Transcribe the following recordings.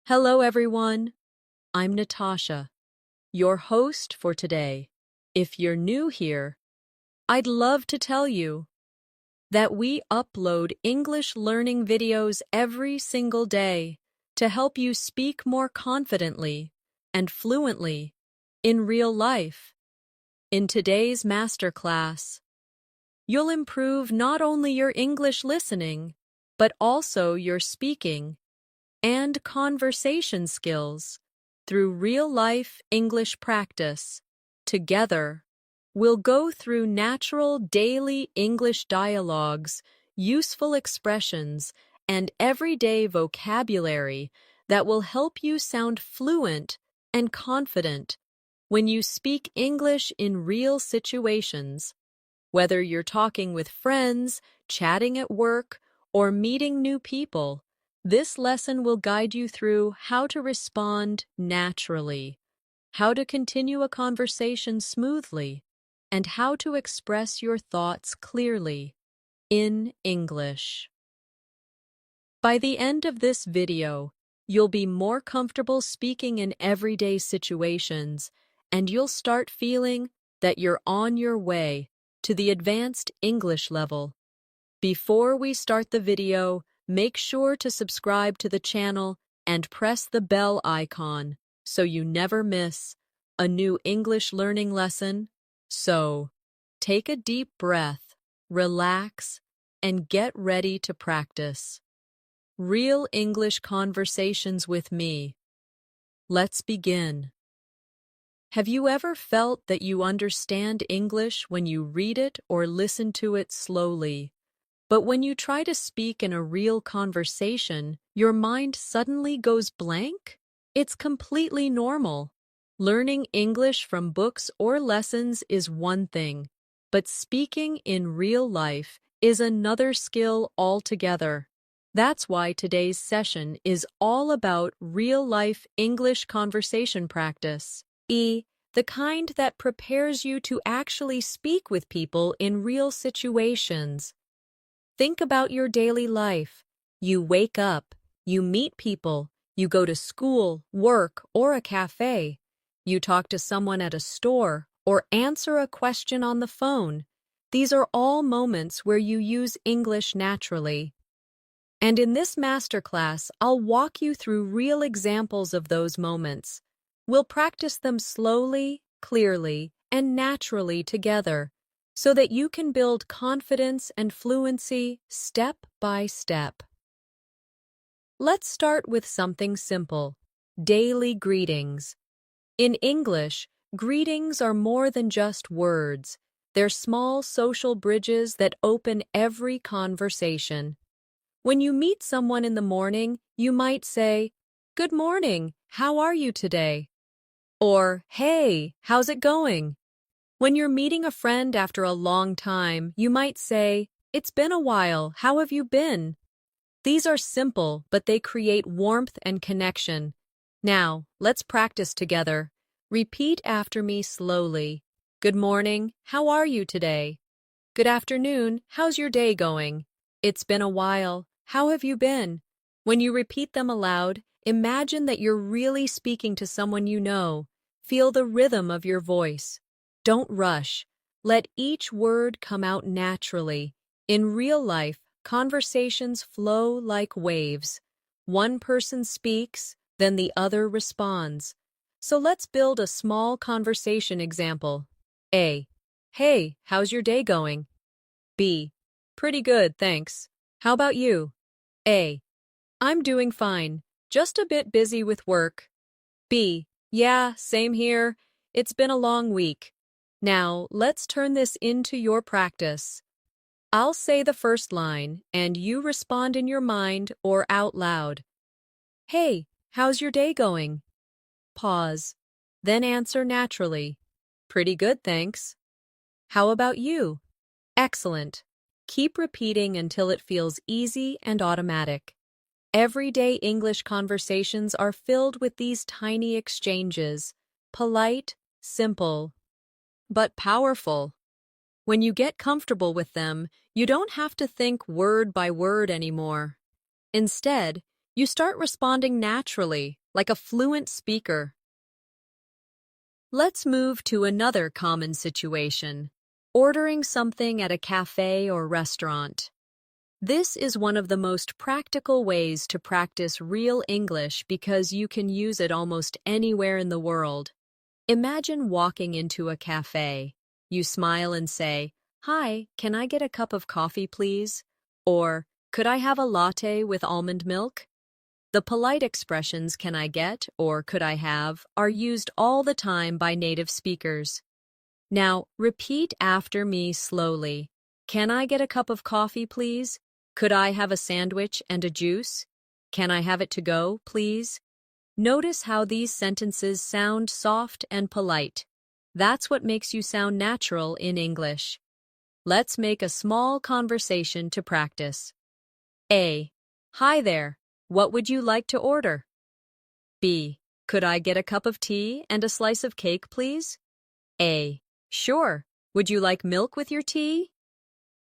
Hello, everyone. I'm Natasha, your host for today. If you're new here, I'd love to tell you that we upload English learning videos every single day to help you speak more confidently and fluently in real life. In today's masterclass, you'll improve not only your English listening, but also your speaking and conversation skills through real-life English practice. Together, we'll go through natural daily English dialogues, useful expressions, and everyday vocabulary that will help you sound fluent and confident when you speak English in real situations. Whether you're talking with friends, chatting at work, or meeting new people, this lesson will guide you through how to respond naturally, how to continue a conversation smoothly, and how to express your thoughts clearly in English. By the end of this video, you'll be more comfortable speaking in everyday situations, and you'll start feeling that you're on your way to the advanced English level. Before we start the video, make sure to subscribe to the channel and press the bell icon so you never miss a new English learning lesson. So, take a deep breath, relax, and get ready to practice. Real English conversations with me. Let's begin. Have you ever felt that you understand English when you read it or listen to it slowly? But when you try to speak in a real conversation, your mind suddenly goes blank? It's completely normal. Learning English from books or lessons is one thing, but speaking in real life is another skill altogether. That's why today's session is all about real-life English conversation practice. The kind that prepares you to actually speak with people in real situations. Think about your daily life. You wake up, you meet people, you go to school, work, or a cafe. You talk to someone at a store or answer a question on the phone. These are all moments where you use English naturally. And in this masterclass, I'll walk you through real examples of those moments. We'll practice them slowly, clearly, and naturally together, so that you can build confidence and fluency step by step. Let's start with something simple: daily greetings. In English, greetings are more than just words. They're small social bridges that open every conversation. When you meet someone in the morning, you might say, "Good morning, how are you today?" Or, "Hey, how's it going?" When you're meeting a friend after a long time, you might say, "It's been a while, how have you been?" These are simple, but they create warmth and connection. Now, let's practice together. Repeat after me slowly. Good morning, how are you today? Good afternoon, how's your day going? It's been a while, how have you been? When you repeat them aloud, imagine that you're really speaking to someone you know. Feel the rhythm of your voice. Don't rush. Let each word come out naturally. In real life, conversations flow like waves. One person speaks, then the other responds. So let's build a small conversation example. A. Hey, how's your day going? B. Pretty good, thanks. How about you? A. I'm doing fine, just a bit busy with work. B. Yeah, same here. It's been a long week. Now, let's turn this into your practice. I'll say the first line, and you respond in your mind or out loud. Hey, how's your day going? Pause. Then answer naturally. Pretty good, thanks. How about you? Excellent. Keep repeating until it feels easy and automatic. Everyday English conversations are filled with these tiny exchanges, polite, simple, but powerful. When you get comfortable with them, you don't have to think word by word anymore. Instead, You start responding naturally, like a fluent speaker. Let's move to another common situation: ordering something at a cafe or restaurant. This is one of the most practical ways to practice real English because you can use it almost anywhere in the world. Imagine walking into a cafe. You smile and say, "Hi, can I get a cup of coffee, please?" Or, "Could I have a latte with almond milk?" The polite expressions "can I get" or "could I have" are used all the time by native speakers. Now, repeat after me slowly. Can I get a cup of coffee, please? Could I have a sandwich and a juice? Can I have it to go, please? Notice how these sentences sound soft and polite. That's what makes you sound natural in English. Let's make a small conversation to practice. A. Hi there. What would you like to order? B. Could I get a cup of tea and a slice of cake, please? A. Sure. Would you like milk with your tea?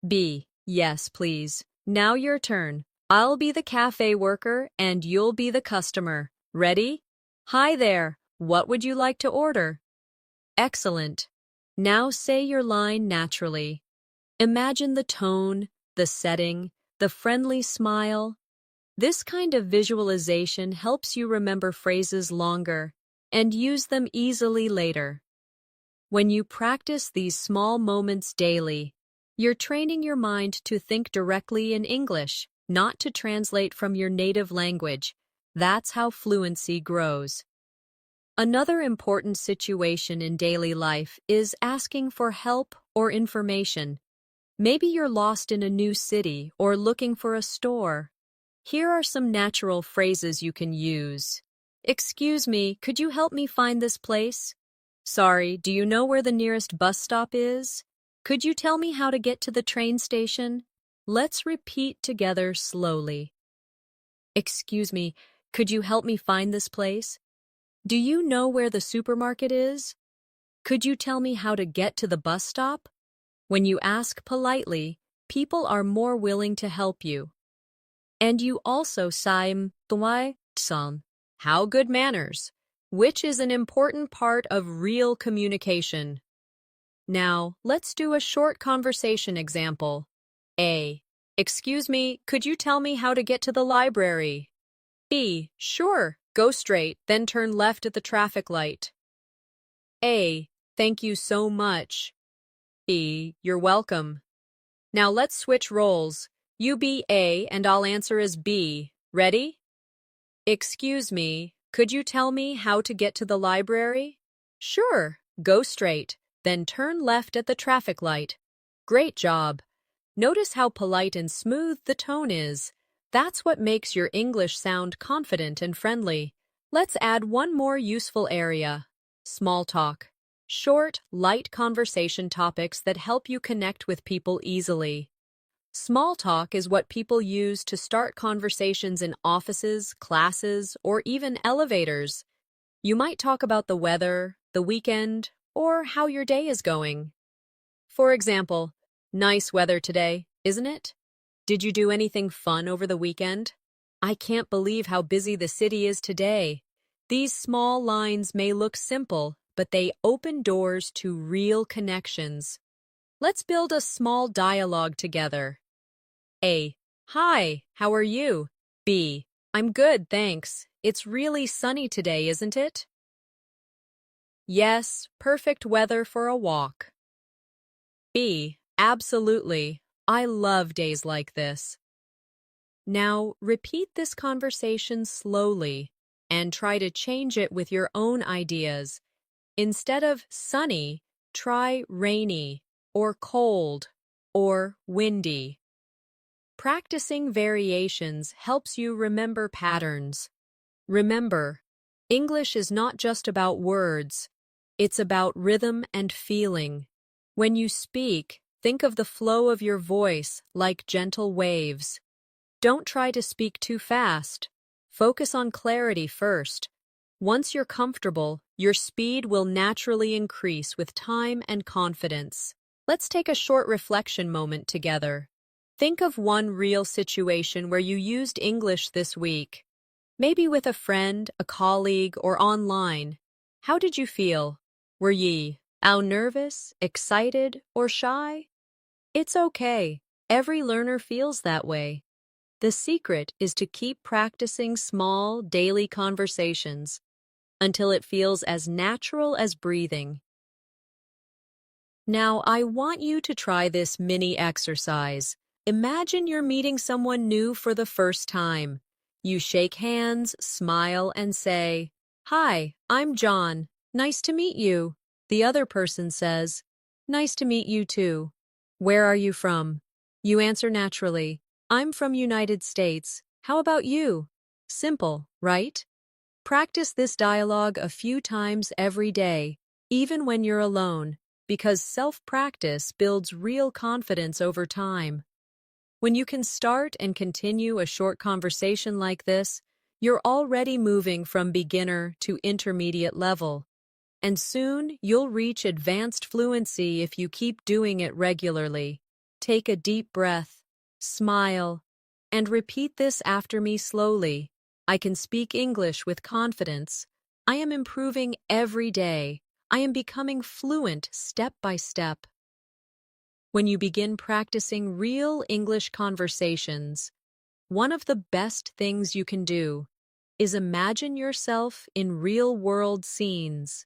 B. Yes, please. Now your turn. I'll be the cafe worker and you'll be the customer. Ready? Hi there. What would you like to order? Excellent. Now say your line naturally. Imagine the tone, the setting, the friendly smile. This kind of visualization helps you remember phrases longer and use them easily later. When you practice these small moments daily, you're training your mind to think directly in English, not to translate from your native language. That's how fluency grows. Another important situation in daily life is asking for help or information. Maybe you're lost in a new city or looking for a store. Here are some natural phrases you can use. Excuse me, could you help me find this place? Sorry, do you know where the nearest bus stop is? Could you tell me how to get to the train station? Let's repeat together slowly. Excuse me, could you help me find this place? Do you know where the supermarket is? Could you tell me how to get to the bus stop? When you ask politely, people are more willing to help you. And you also saim some. How good manners, which is an important part of real communication. Now, let's do a short conversation example. A. Excuse me, could you tell me how to get to the library? B. Sure, go straight, then turn left at the traffic light. A. Thank you so much. B. You're welcome. Now let's switch roles. You be A and I'll answer as B. Ready? Excuse me, could you tell me how to get to the library? Sure, go straight, then turn left at the traffic light. Great job. Notice how polite and smooth the tone is. That's what makes your English sound confident and friendly. Let's add one more useful area: small talk. Short, light conversation topics that help you connect with people easily. Small talk is what people use to start conversations in offices, classes, or even elevators. You might talk about the weather, the weekend, or how your day is going. For example, nice weather today, isn't it? Did you do anything fun over the weekend? I can't believe how busy the city is today. These small lines may look simple, but they open doors to real connections. Let's build a small dialogue together. A. Hi, how are you? B. I'm good, thanks. It's really sunny today, isn't it? Yes, perfect weather for a walk. B. Absolutely. I love days like this. Now, repeat this conversation slowly and try to change it with your own ideas. Instead of sunny, try rainy, or cold, or windy. Practicing variations helps you remember patterns. Remember, English is not just about words. It's about rhythm and feeling. When you speak, think of the flow of your voice like gentle waves. Don't try to speak too fast. Focus on clarity first. Once you're comfortable, your speed will naturally increase with time and confidence. Let's take a short reflection moment together. Think of one real situation where you used English this week. Maybe with a friend, a colleague, or online. How did you feel? Were ye nervous, excited, or shy? It's okay. Every learner feels that way. The secret is to keep practicing small, daily conversations until it feels as natural as breathing. Now, I want you to try this mini exercise. Imagine you're meeting someone new for the first time. You shake hands, smile, and say, "Hi, I'm John. Nice to meet you." The other person says, "Nice to meet you too." "Where are you from?" You answer naturally, "I'm from United States. How about you?" Simple, right? Practice this dialogue a few times every day, even when you're alone, because self-practice builds real confidence over time. When you can start and continue a short conversation like this, you're already moving from beginner to intermediate level. And soon you'll reach advanced fluency if you keep doing it regularly. Take a deep breath, smile, and repeat this after me slowly. I can speak English with confidence. I am improving every day. I am becoming fluent step by step. When you begin practicing real English conversations, one of the best things you can do is imagine yourself in real-world scenes.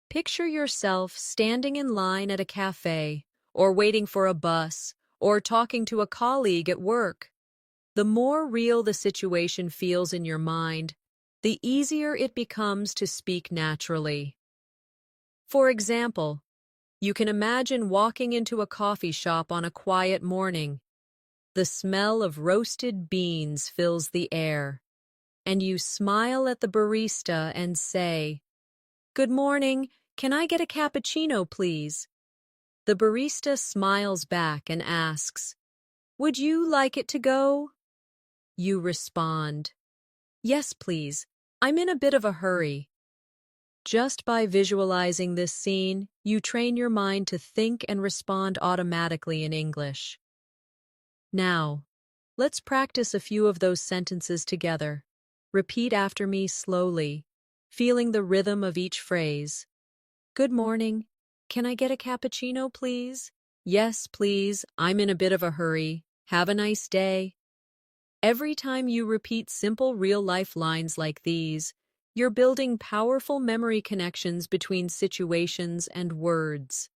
Picture yourself standing in line at a cafe, or waiting for a bus, or talking to a colleague at work. The more real the situation feels in your mind, the easier it becomes to speak naturally. For example, you can imagine walking into a coffee shop on a quiet morning. The smell of roasted beans fills the air, and you smile at the barista and say, "Good morning, can I get a cappuccino, please?" The barista smiles back and asks, "Would you like it to go?" You respond, "Yes, please. I'm in a bit of a hurry." Just by visualizing this scene, you train your mind to think and respond automatically in English. Now, let's practice a few of those sentences together. Repeat after me slowly, feeling the rhythm of each phrase. "Good morning. Can I get a cappuccino, please?" "Yes, please. I'm in a bit of a hurry. Have a nice day." Every time you repeat simple real-life lines like these, you're building powerful memory connections between situations and words.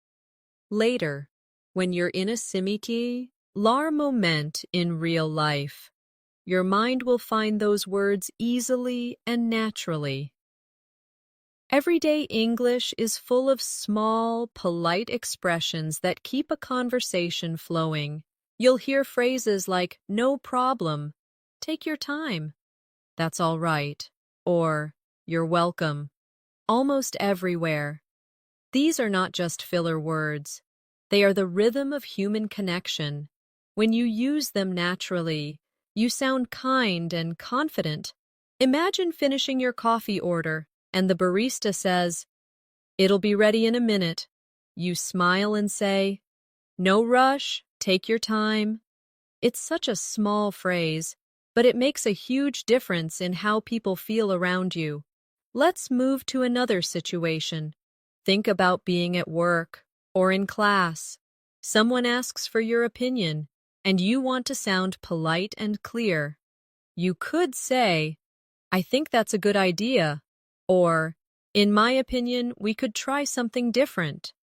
Later, when you're in a moment in real life, your mind will find those words easily and naturally. Everyday English is full of small, polite expressions that keep a conversation flowing. You'll hear phrases like, "No problem," "Take your time," "That's all right," or "You're welcome," almost everywhere. These are not just filler words. They are the rhythm of human connection. When you use them naturally, you sound kind and confident. Imagine finishing your coffee order, and the barista says, "It'll be ready in a minute." You smile and say, "No rush, take your time." It's such a small phrase, but it makes a huge difference in how people feel around you. Let's move to another situation. Think about being at work or in class. Someone asks for your opinion, and you want to sound polite and clear. You could say, "I think that's a good idea," or, "In my opinion, we could try something different."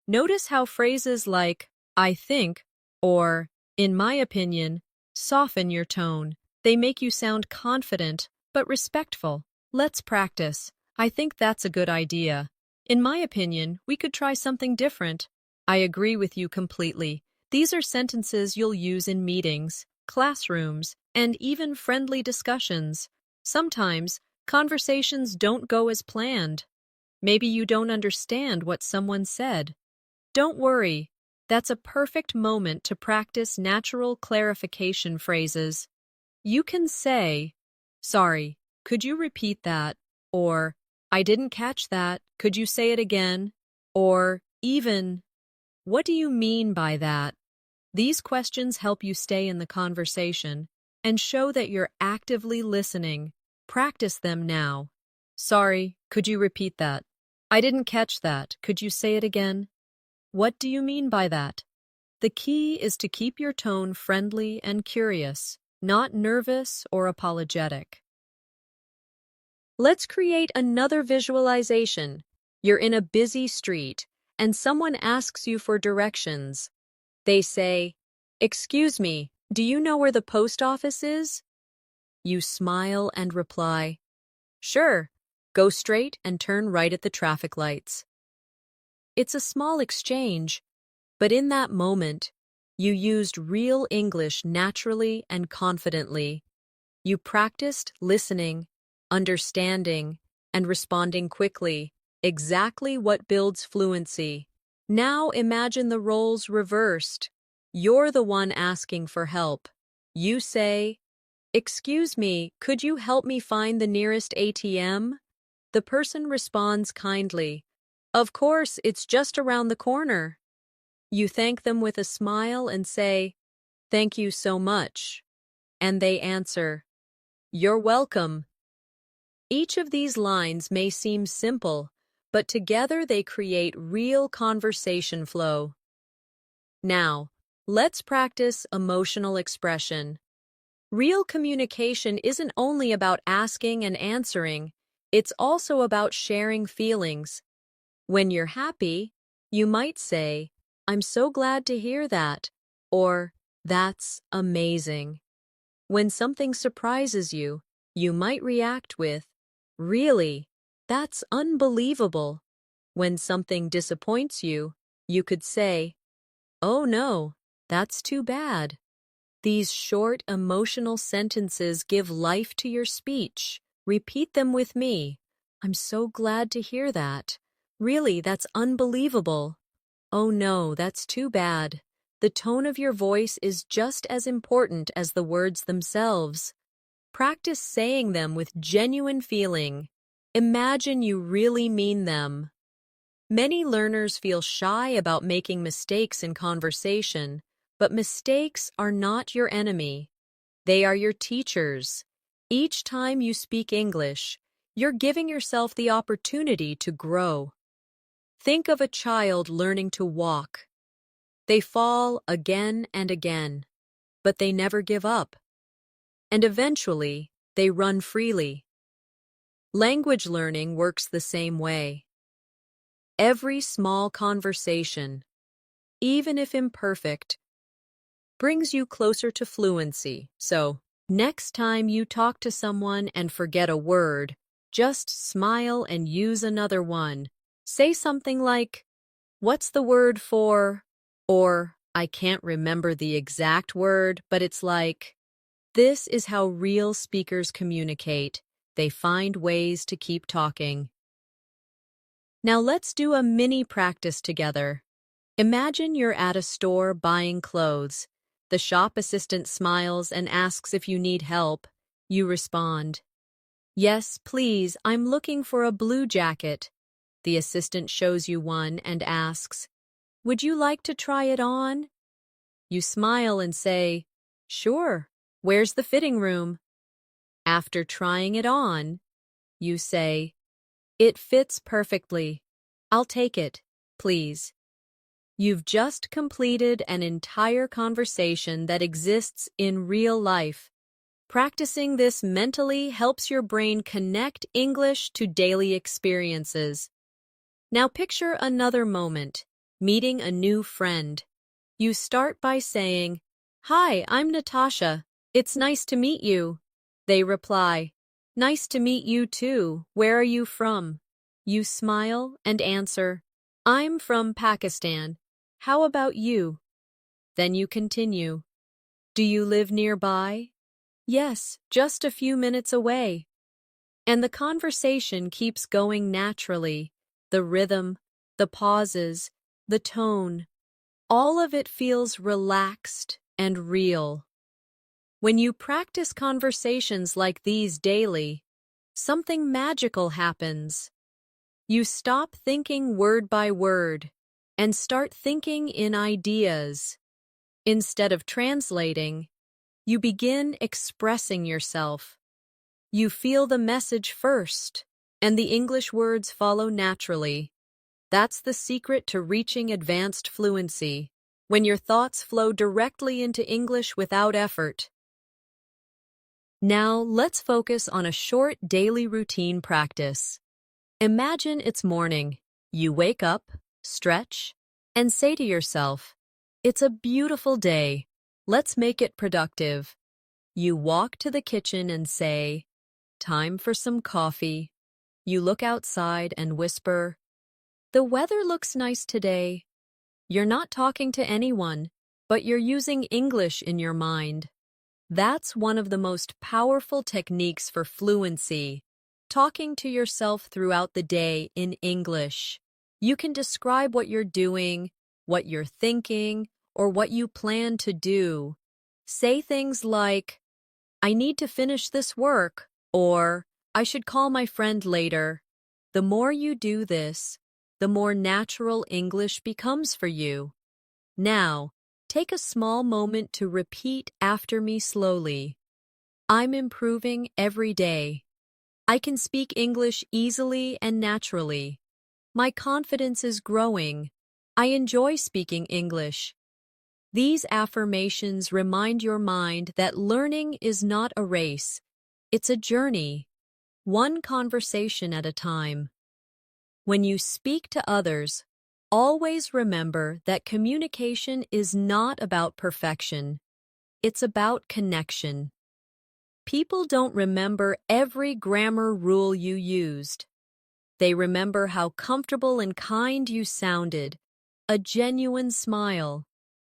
Notice how phrases like, "I think," or, "In my opinion," soften your tone. They make you sound confident, but respectful. Let's practice. "I think that's a good idea." "In my opinion, we could try something different." "I agree with you completely." These are sentences you'll use in meetings, classrooms, and even friendly discussions. Sometimes, conversations don't go as planned. Maybe you don't understand what someone said. Don't worry, that's a perfect moment to practice natural clarification phrases. You can say, "Sorry, could you repeat that?" Or, "I didn't catch that, could you say it again?" Or, even, "What do you mean by that?" These questions help you stay in the conversation. and show that you're actively listening. Practice them now. Sorry, could you repeat that? I didn't catch that. Could you say it again? What do you mean by that? The key is to keep your tone friendly and curious, not nervous or apologetic. Let's create another visualization. You're in a busy street, and someone asks you for directions. They say, "Excuse me, do you know where the post office is?" You smile and reply, "Sure, go straight and turn right at the traffic lights." It's a small exchange, but in that moment, you used real English naturally and confidently. You practiced listening, understanding, and responding quickly, exactly what builds fluency. Now imagine the roles reversed. You're the one asking for help. You say, "Excuse me, could you help me find the nearest ATM?" The person responds kindly, "Of course, it's just around the corner." You thank them with a smile and say, "Thank you so much." And they answer, "You're welcome." Each of these lines may seem simple, but together they create real conversation flow. Now, let's practice emotional expression. Real communication isn't only about asking and answering, it's also about sharing feelings. When you're happy, you might say, "I'm so glad to hear that," or "That's amazing." When something surprises you, you might react with, "Really? That's unbelievable." When something disappoints you, you could say, "Oh no, that's too bad." These short, emotional sentences give life to your speech. Repeat them with me. "I'm so glad to hear that." "Really, that's unbelievable." "Oh no, that's too bad." The tone of your voice is just as important as the words themselves. Practice saying them with genuine feeling. Imagine you really mean them. Many learners feel shy about making mistakes in conversation, but mistakes are not your enemy. They are your teachers. Each time you speak English, you're giving yourself the opportunity to grow. Think of a child learning to walk. They fall again and again, but they never give up. And eventually, they run freely. Language learning works the same way. Every small conversation, even if imperfect, brings you closer to fluency. So, next time you talk to someone and forget a word, just smile and use another one. Say something like, "What's the word for?" Or, "I can't remember the exact word, but it's like." This is how real speakers communicate. They find ways to keep talking. Now let's do a mini practice together. Imagine you're at a store buying clothes. The shop assistant smiles and asks if you need help. You respond, "Yes, please, I'm looking for a blue jacket." The assistant shows you one and asks, "Would you like to try it on?" You smile and say, "Sure, where's the fitting room?" After trying it on, you say, "It fits perfectly. I'll take it, please." You've just completed an entire conversation that exists in real life. Practicing this mentally helps your brain connect English to daily experiences. Now picture another moment, meeting a new friend. You start by saying, "Hi, I'm Natasha. It's nice to meet you." They reply, "Nice to meet you too. Where are you from?" You smile and answer, "I'm from Pakistan. How about you?" Then you continue, "Do you live nearby?" "Yes, just a few minutes away." And the conversation keeps going naturally. The rhythm, the pauses, the tone, all of it feels relaxed and real. When you practice conversations like these daily, something magical happens. You stop thinking word by word and start thinking in ideas. Instead of translating, You begin expressing yourself. You feel the message first, and the English words follow naturally. That's the secret to reaching advanced fluency, when your thoughts flow directly into English without effort. Now, let's focus on a short daily routine practice. Imagine it's morning. You wake up, stretch, and say to yourself, "It's a beautiful day. Let's make it productive." You walk to the kitchen and say, "Time for some coffee." You look outside and whisper, "The weather looks nice today." You're not talking to anyone, but you're using English in your mind. That's one of the most powerful techniques for fluency, talking to yourself throughout the day in English. You can describe what you're doing, what you're thinking, or what you plan to do. Say things like, "I need to finish this work," or "I should call my friend later." The more you do this, the more natural English becomes for you. Now, take a small moment to repeat after me slowly. I'm improving every day. I can speak English easily and naturally. My confidence is growing. I enjoy speaking English. These affirmations remind your mind that learning is not a race. It's a journey, one conversation at a time. When you speak to others, always remember that communication is not about perfection. It's about connection. People don't remember every grammar rule you used. They remember how comfortable and kind you sounded, a genuine smile,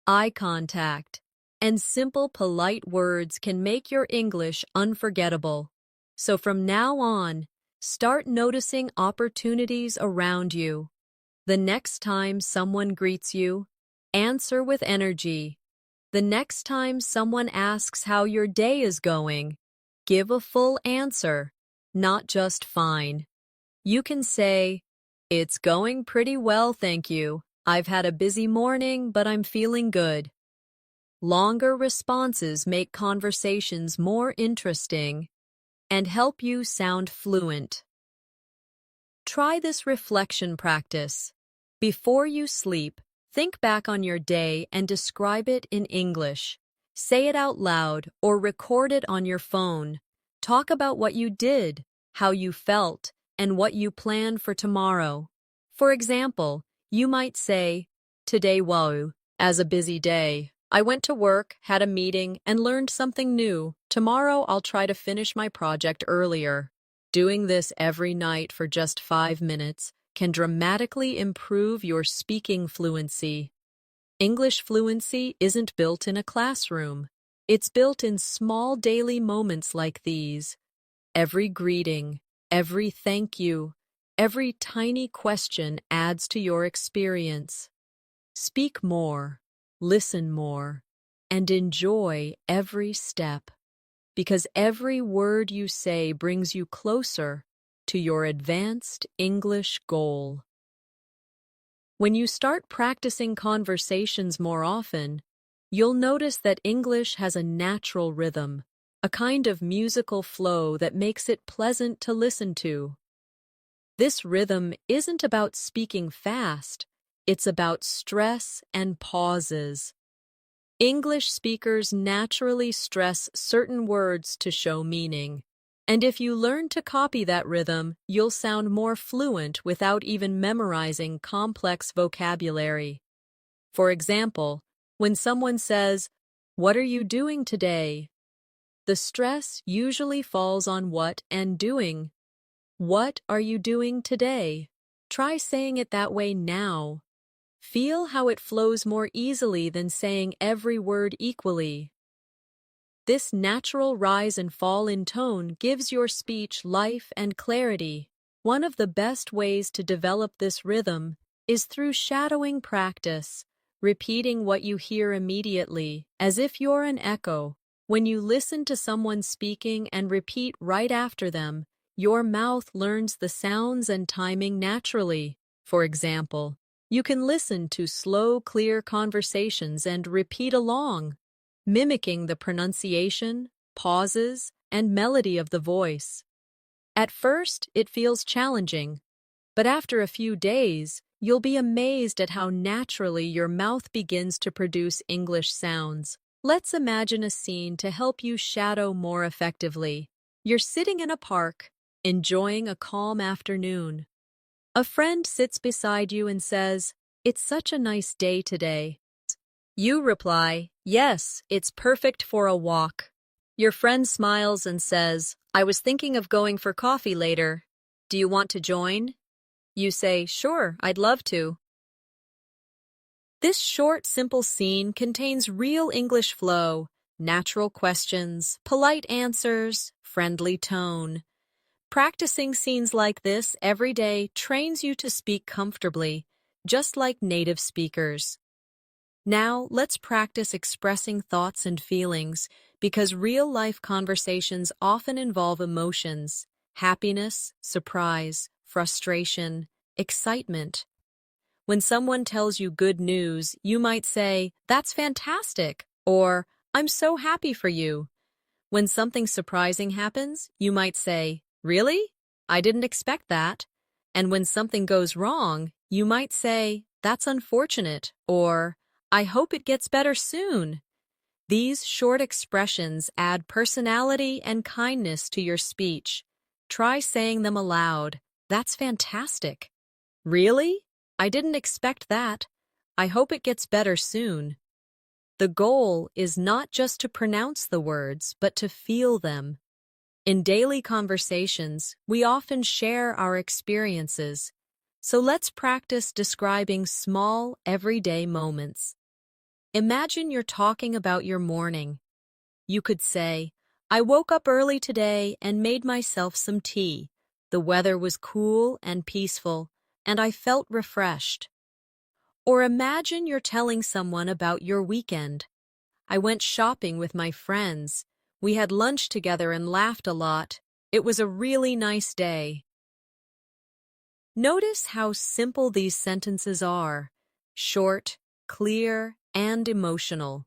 eye contact, and simple polite words can make your English unforgettable. So from now on, start noticing opportunities around you. The next time someone greets you, answer with energy. The next time someone asks how your day is going, give a full answer, not just fine. You can say, "It's going pretty well, thank you. I've had a busy morning, but I'm feeling good." Longer responses make conversations more interesting and help you sound fluent. Try this reflection practice. Before you sleep, think back on your day and describe it in English. Say it out loud or record it on your phone. Talk about what you did, how you felt, and what you plan for tomorrow. For example, you might say, "Today as a busy day. I went to work, had a meeting, and learned something new. Tomorrow I'll try to finish my project earlier." Doing this every night for just 5 minutes can dramatically improve your speaking fluency. English fluency isn't built in a classroom. It's built in small daily moments like these. Every greeting, every thank you, every tiny question adds to your experience. Speak more, listen more, and enjoy every step, because every word you say brings you closer to your advanced English goal. When you start practicing conversations more often, you'll notice that English has a natural rhythm, a kind of musical flow that makes it pleasant to listen to. This rhythm isn't about speaking fast, it's about stress and pauses. English speakers naturally stress certain words to show meaning, and if you learn to copy that rhythm, you'll sound more fluent without even memorizing complex vocabulary. For example, when someone says, "What are you doing today?" the stress usually falls on what and doing. What are you doing today? Try saying it that way now. Feel how it flows more easily than saying every word equally. This natural rise and fall in tone gives your speech life and clarity. One of the best ways to develop this rhythm is through shadowing practice, repeating what you hear immediately, as if you're an echo. When you listen to someone speaking and repeat right after them, your mouth learns the sounds and timing naturally. For example, you can listen to slow, clear conversations and repeat along. mimicking the pronunciation, pauses, and melody of the voice. At first, it feels challenging, but after a few days, you'll be amazed at how naturally your mouth begins to produce English sounds. Let's imagine a scene to help you shadow more effectively. You're sitting in a park, enjoying a calm afternoon. A friend sits beside you and says, "It's such a nice day today." You reply, "Yes, it's perfect for a walk." Your friend smiles and says, "I was thinking of going for coffee later. Do you want to join?" You say, "Sure, I'd love to." This short, simple scene contains real English flow, natural questions, polite answers, friendly tone. Practicing scenes like this every day trains you to speak comfortably, just like native speakers. Now, let's practice expressing thoughts and feelings because real-life conversations often involve emotions, happiness, surprise, frustration, excitement. When someone tells you good news, you might say, "That's fantastic," or "I'm so happy for you." When something surprising happens, you might say, "Really? I didn't expect that." And when something goes wrong, you might say, "That's unfortunate," or "I hope it gets better soon." These short expressions add personality and kindness to your speech. Try saying them aloud. "That's fantastic." "Really? I didn't expect that. I hope it gets better soon." The goal is not just to pronounce the words, but to feel them. In daily conversations, we often share our experiences. So let's practice describing small, everyday moments. Imagine you're talking about your morning. You could say, "I woke up early today and made myself some tea. The weather was cool and peaceful, and I felt refreshed." Or imagine you're telling someone about your weekend. "I went shopping with my friends. We had lunch together and laughed a lot. It was a really nice day." Notice how simple these sentences are: short, clear, and emotional.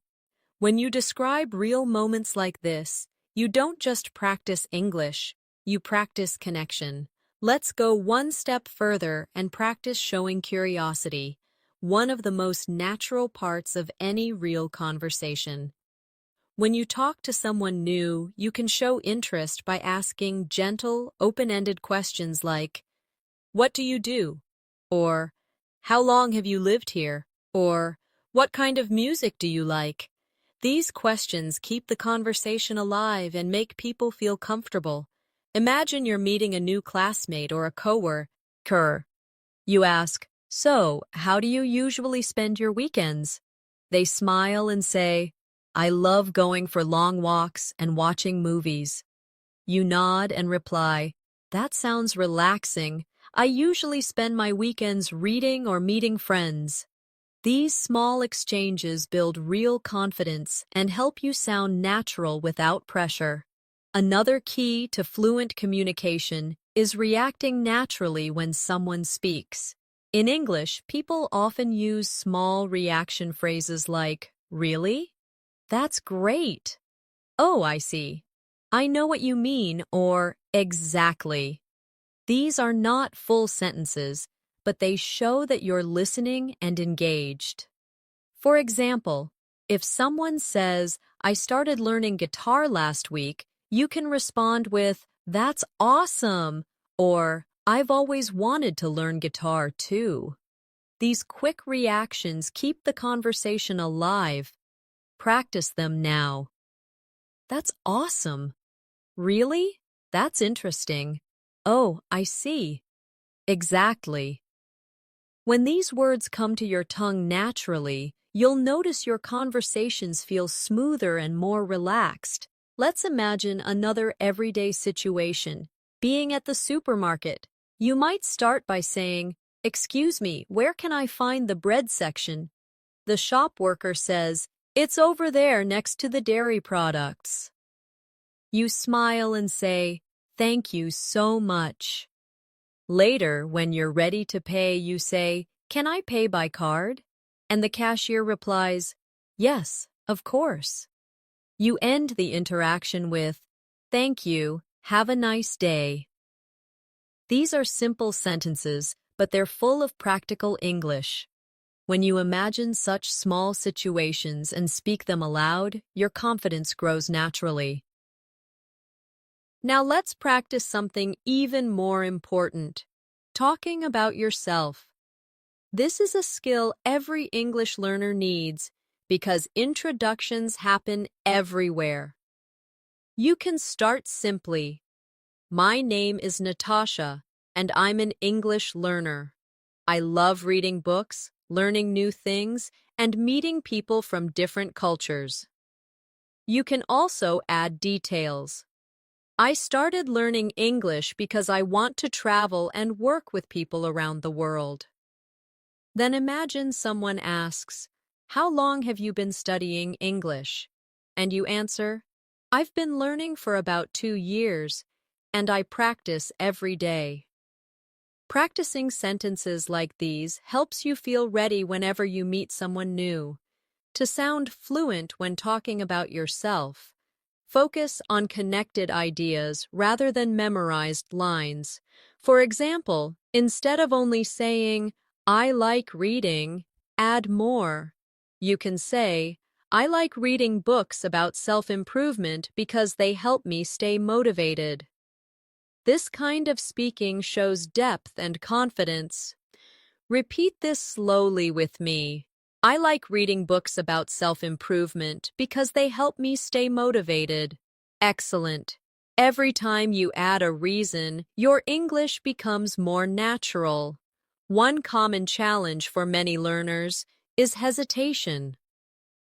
When you describe real moments like this, you don't just practice English, you practice connection. Let's go one step further and practice showing curiosity, one of the most natural parts of any real conversation. When you talk to someone new, you can show interest by asking gentle, open-ended questions like, "What do you do?" Or, "How long have you lived here?" Or, "What kind of music do you like?" These questions keep the conversation alive and make people feel comfortable. Imagine you're meeting a new classmate or a coworker. You ask, "So, how do you usually spend your weekends?" They smile and say, "I love going for long walks and watching movies." You nod and reply, "That sounds relaxing. I usually spend my weekends reading or meeting friends." These small exchanges build real confidence and help you sound natural without pressure. Another key to fluent communication is reacting naturally when someone speaks. In English, people often use small reaction phrases like, "Really? That's great." "Oh, I see. I know what you mean," or "Exactly." These are not full sentences, but they show that you're listening and engaged. For example, if someone says, "I started learning guitar last week," you can respond with, "That's awesome," or "I've always wanted to learn guitar too." These quick reactions keep the conversation alive. Practice them now. "That's awesome." "Really? That's interesting." "Oh, I see." "Exactly." When these words come to your tongue naturally, you'll notice your conversations feel smoother and more relaxed. Let's imagine another everyday situation. Being at the supermarket, you might start by saying, "Excuse me, where can I find the bread section?" The shop worker says, "It's over there next to the dairy products." You smile and say, "Thank you so much." Later, when you're ready to pay, you say, "Can I pay by card?" And the cashier replies, "Yes, of course." You end the interaction with, "Thank you, have a nice day." These are simple sentences, but they're full of practical English. When you imagine such small situations and speak them aloud, your confidence grows naturally. Now let's practice something even more important, talking about yourself. This is a skill every English learner needs because introductions happen everywhere. You can start simply. My name is Natasha, and I'm an English learner. I love reading books, learning new things, and meeting people from different cultures. You can also add details. I started learning English because I want to travel and work with people around the world. Then imagine someone asks, "How long have you been studying English?" And you answer, "I've been learning for about 2 years, and I practice every day." Practicing sentences like these helps you feel ready whenever you meet someone new. To sound fluent when talking about yourself, focus on connected ideas rather than memorized lines. For example, instead of only saying, "I like reading," add more. You can say, "I like reading books about self-improvement because they help me stay motivated." This kind of speaking shows depth and confidence. Repeat this slowly with me. I like reading books about self-improvement because they help me stay motivated. Excellent. Every time you add a reason, your English becomes more natural. One common challenge for many learners is hesitation.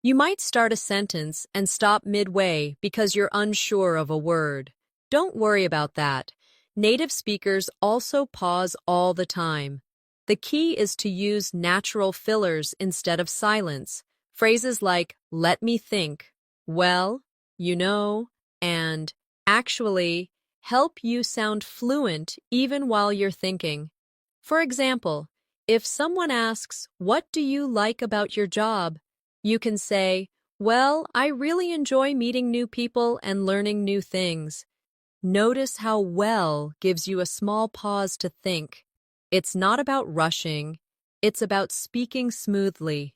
You might start a sentence and stop midway because you're unsure of a word. Don't worry about that. Native speakers also pause all the time. The key is to use natural fillers instead of silence. Phrases like, "let me think," "well," "you know," and "actually" help you sound fluent even while you're thinking. For example, if someone asks, "What do you like about your job?" you can say, "Well, I really enjoy meeting new people and learning new things." Notice how "well" gives you a small pause to think. It's not about rushing, it's about speaking smoothly.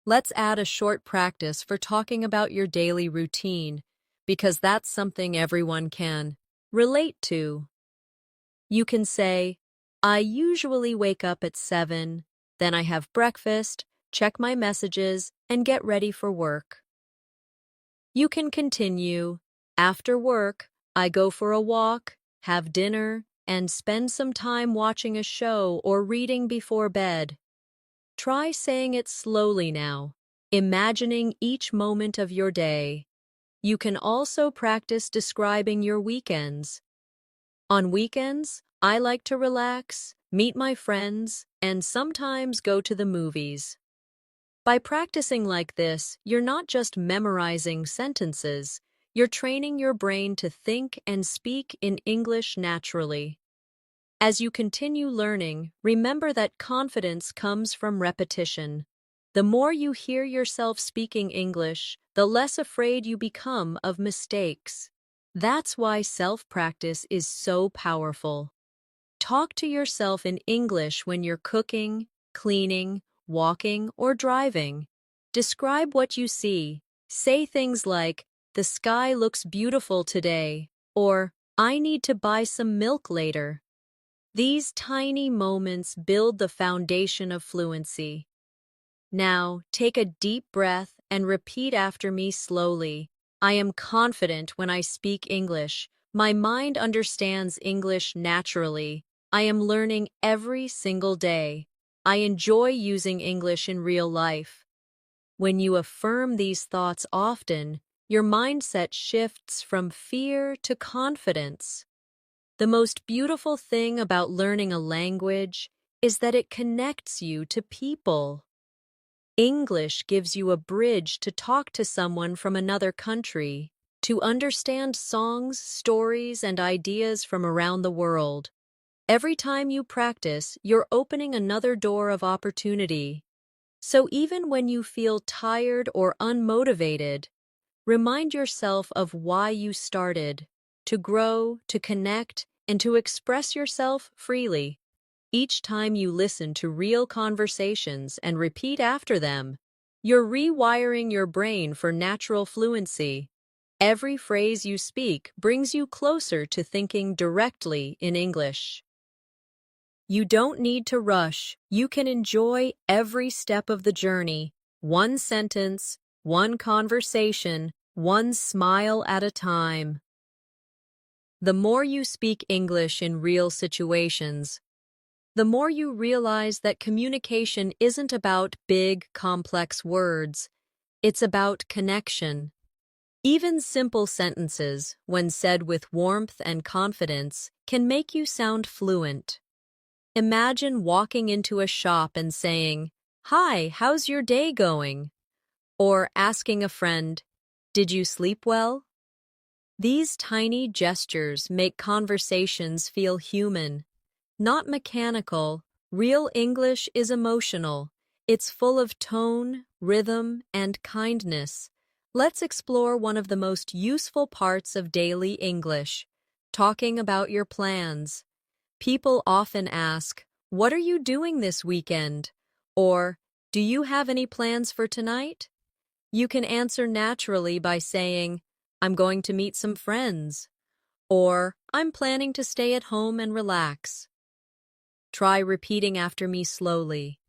Let's add a short practice for talking about your daily routine, because that's something everyone can relate to. You can say, "I usually wake up at 7, then I have breakfast, check my messages, and get ready for work." You can continue, "After work, I go for a walk, have dinner, and spend some time watching a show or reading before bed." Try saying it slowly now, imagining each moment of your day. You can also practice describing your weekends. On weekends, I like to relax, meet my friends, and sometimes go to the movies. By practicing like this, you're not just memorizing sentences, you're training your brain to think and speak in English naturally. As you continue learning, remember that confidence comes from repetition. The more you hear yourself speaking English, the less afraid you become of mistakes. That's why self-practice is so powerful. Talk to yourself in English when you're cooking, cleaning, walking, or driving. Describe what you see. Say things like, "The sky looks beautiful today," or "I need to buy some milk later." These tiny moments build the foundation of fluency. Now, take a deep breath and repeat after me slowly. I am confident when I speak English. My mind understands English naturally. I am learning every single day. I enjoy using English in real life. When you affirm these thoughts often, your mindset shifts from fear to confidence. The most beautiful thing about learning a language is that it connects you to people. English gives you a bridge to talk to someone from another country, to understand songs, stories, and ideas from around the world. Every time you practice, you're opening another door of opportunity. So even when you feel tired or unmotivated, Remind yourself of why you started, to grow, to connect, and to express yourself freely. Each time you listen to real conversations and repeat after them, you're rewiring your brain for natural fluency. Every phrase you speak brings you closer to thinking directly in English. You don't need to rush. You can enjoy every step of the journey, one sentence, one conversation, one smile at a time. The more you speak English in real situations, the more you realize that communication isn't about big, complex words. It's about connection. Even simple sentences, when said with warmth and confidence, can make you sound fluent. Imagine walking into a shop and saying, "Hi, how's your day going?" Or asking a friend, "Did you sleep well?" These tiny gestures make conversations feel human, not mechanical. Real English is emotional. It's full of tone, rhythm, and kindness. Let's explore one of the most useful parts of daily English, talking about your plans. People often ask, "What are you doing this weekend?" Or, "Do you have any plans for tonight?" You can answer naturally by saying, "I'm going to meet some friends," or "I'm planning to stay at home and relax." Try repeating after me slowly.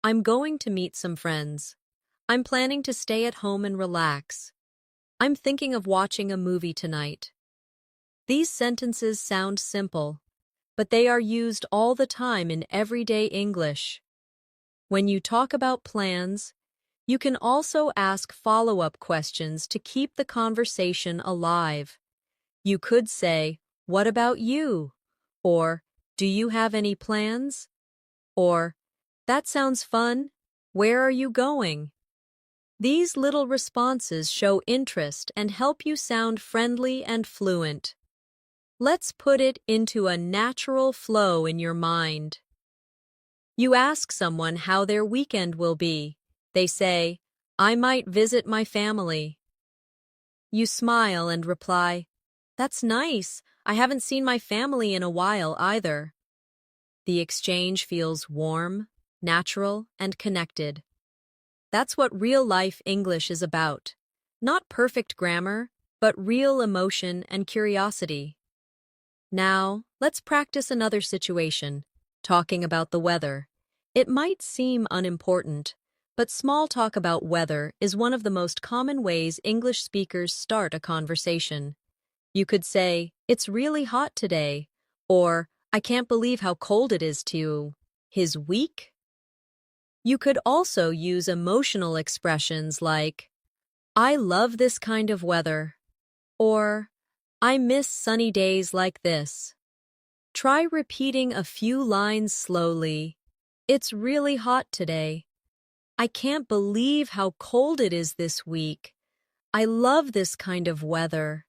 I'm going to meet some friends. I'm planning to stay at home and relax. I'm thinking of watching a movie tonight. These sentences sound simple, but they are used all the time in everyday English. When you talk about plans, you can also ask follow-up questions to keep the conversation alive. You could say, "What about you?" Or, "Do you have any plans?" Or, "That sounds fun. Where are you going?" These little responses show interest and help you sound friendly and fluent. Let's put it into a natural flow in your mind. You ask someone how their weekend will be. They say, "I might visit my family." You smile and reply, "That's nice. I haven't seen my family in a while either." The exchange feels warm, natural, and connected. That's what real-life English is about. Not perfect grammar, but real emotion and curiosity. Now, let's practice another situation, talking about the weather. It might seem unimportant, but small talk about weather is one of the most common ways English speakers start a conversation. You could say, "It's really hot today," or "I can't believe how cold it is to his week." You could also use emotional expressions like, "I love this kind of weather," or "I miss sunny days like this." Try repeating a few lines slowly. "It's really hot today." "I can't believe how cold it is this week." "I love this kind of weather."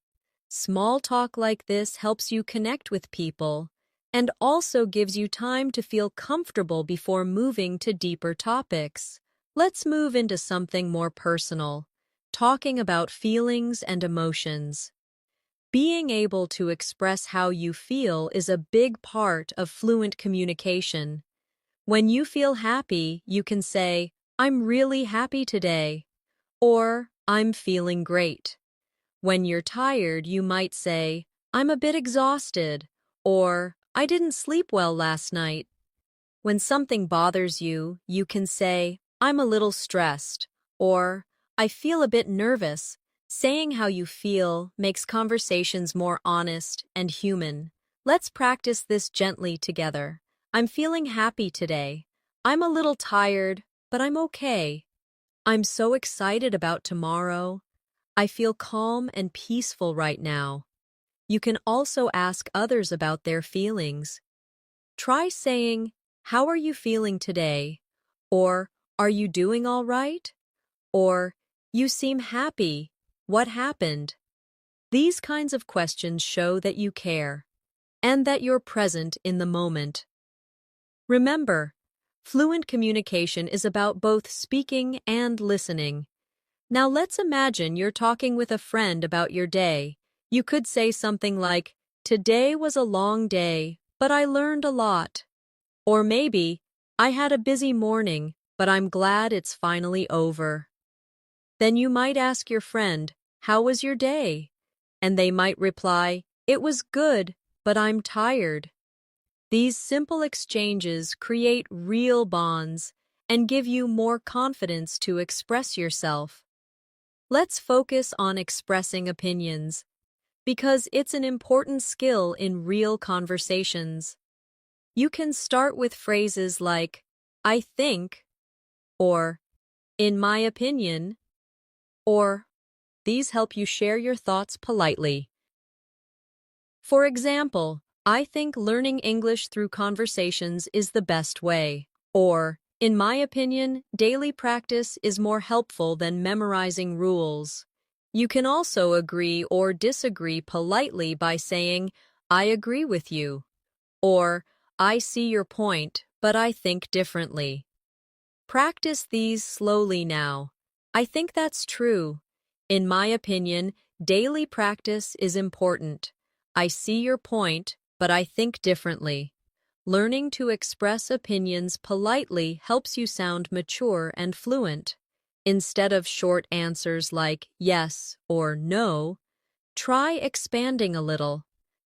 Small talk like this helps you connect with people and also gives you time to feel comfortable before moving to deeper topics. Let's move into something more personal, talking about feelings and emotions. Being able to express how you feel is a big part of fluent communication. When you feel happy, you can say, "I'm really happy today," or "I'm feeling great." When you're tired, you might say, "I'm a bit exhausted," or "I didn't sleep well last night." When something bothers you, you can say, "I'm a little stressed," or "I feel a bit nervous." Saying how you feel makes conversations more honest and human. Let's practice this gently together. "I'm feeling happy today." "I'm a little tired, but I'm okay." "I'm so excited about tomorrow." "I feel calm and peaceful right now." You can also ask others about their feelings. Try saying, "How are you feeling today?" Or, "Are you doing all right?" Or, "You seem happy. What happened?" These kinds of questions show that you care and that you're present in the moment. Remember, fluent communication is about both speaking and listening. Now let's imagine you're talking with a friend about your day. You could say something like, "Today was a long day, but I learned a lot." Or maybe, "I had a busy morning, but I'm glad it's finally over." Then you might ask your friend, "How was your day?" And they might reply, "It was good, but I'm tired." These simple exchanges create real bonds and give you more confidence to express yourself. Let's focus on expressing opinions, because it's an important skill in real conversations. You can start with phrases like, "I think," or "in my opinion," or these help you share your thoughts politely. For example, "I think learning English through conversations is the best way." Or, "In my opinion, daily practice is more helpful than memorizing rules." You can also agree or disagree politely by saying, "I agree with you," or "I see your point, but I think differently." Practice these slowly now. "I think that's true." "In my opinion, daily practice is important." "I see your point, but I think differently." Learning to express opinions politely helps you sound mature and fluent. Instead of short answers like yes or no, try expanding a little.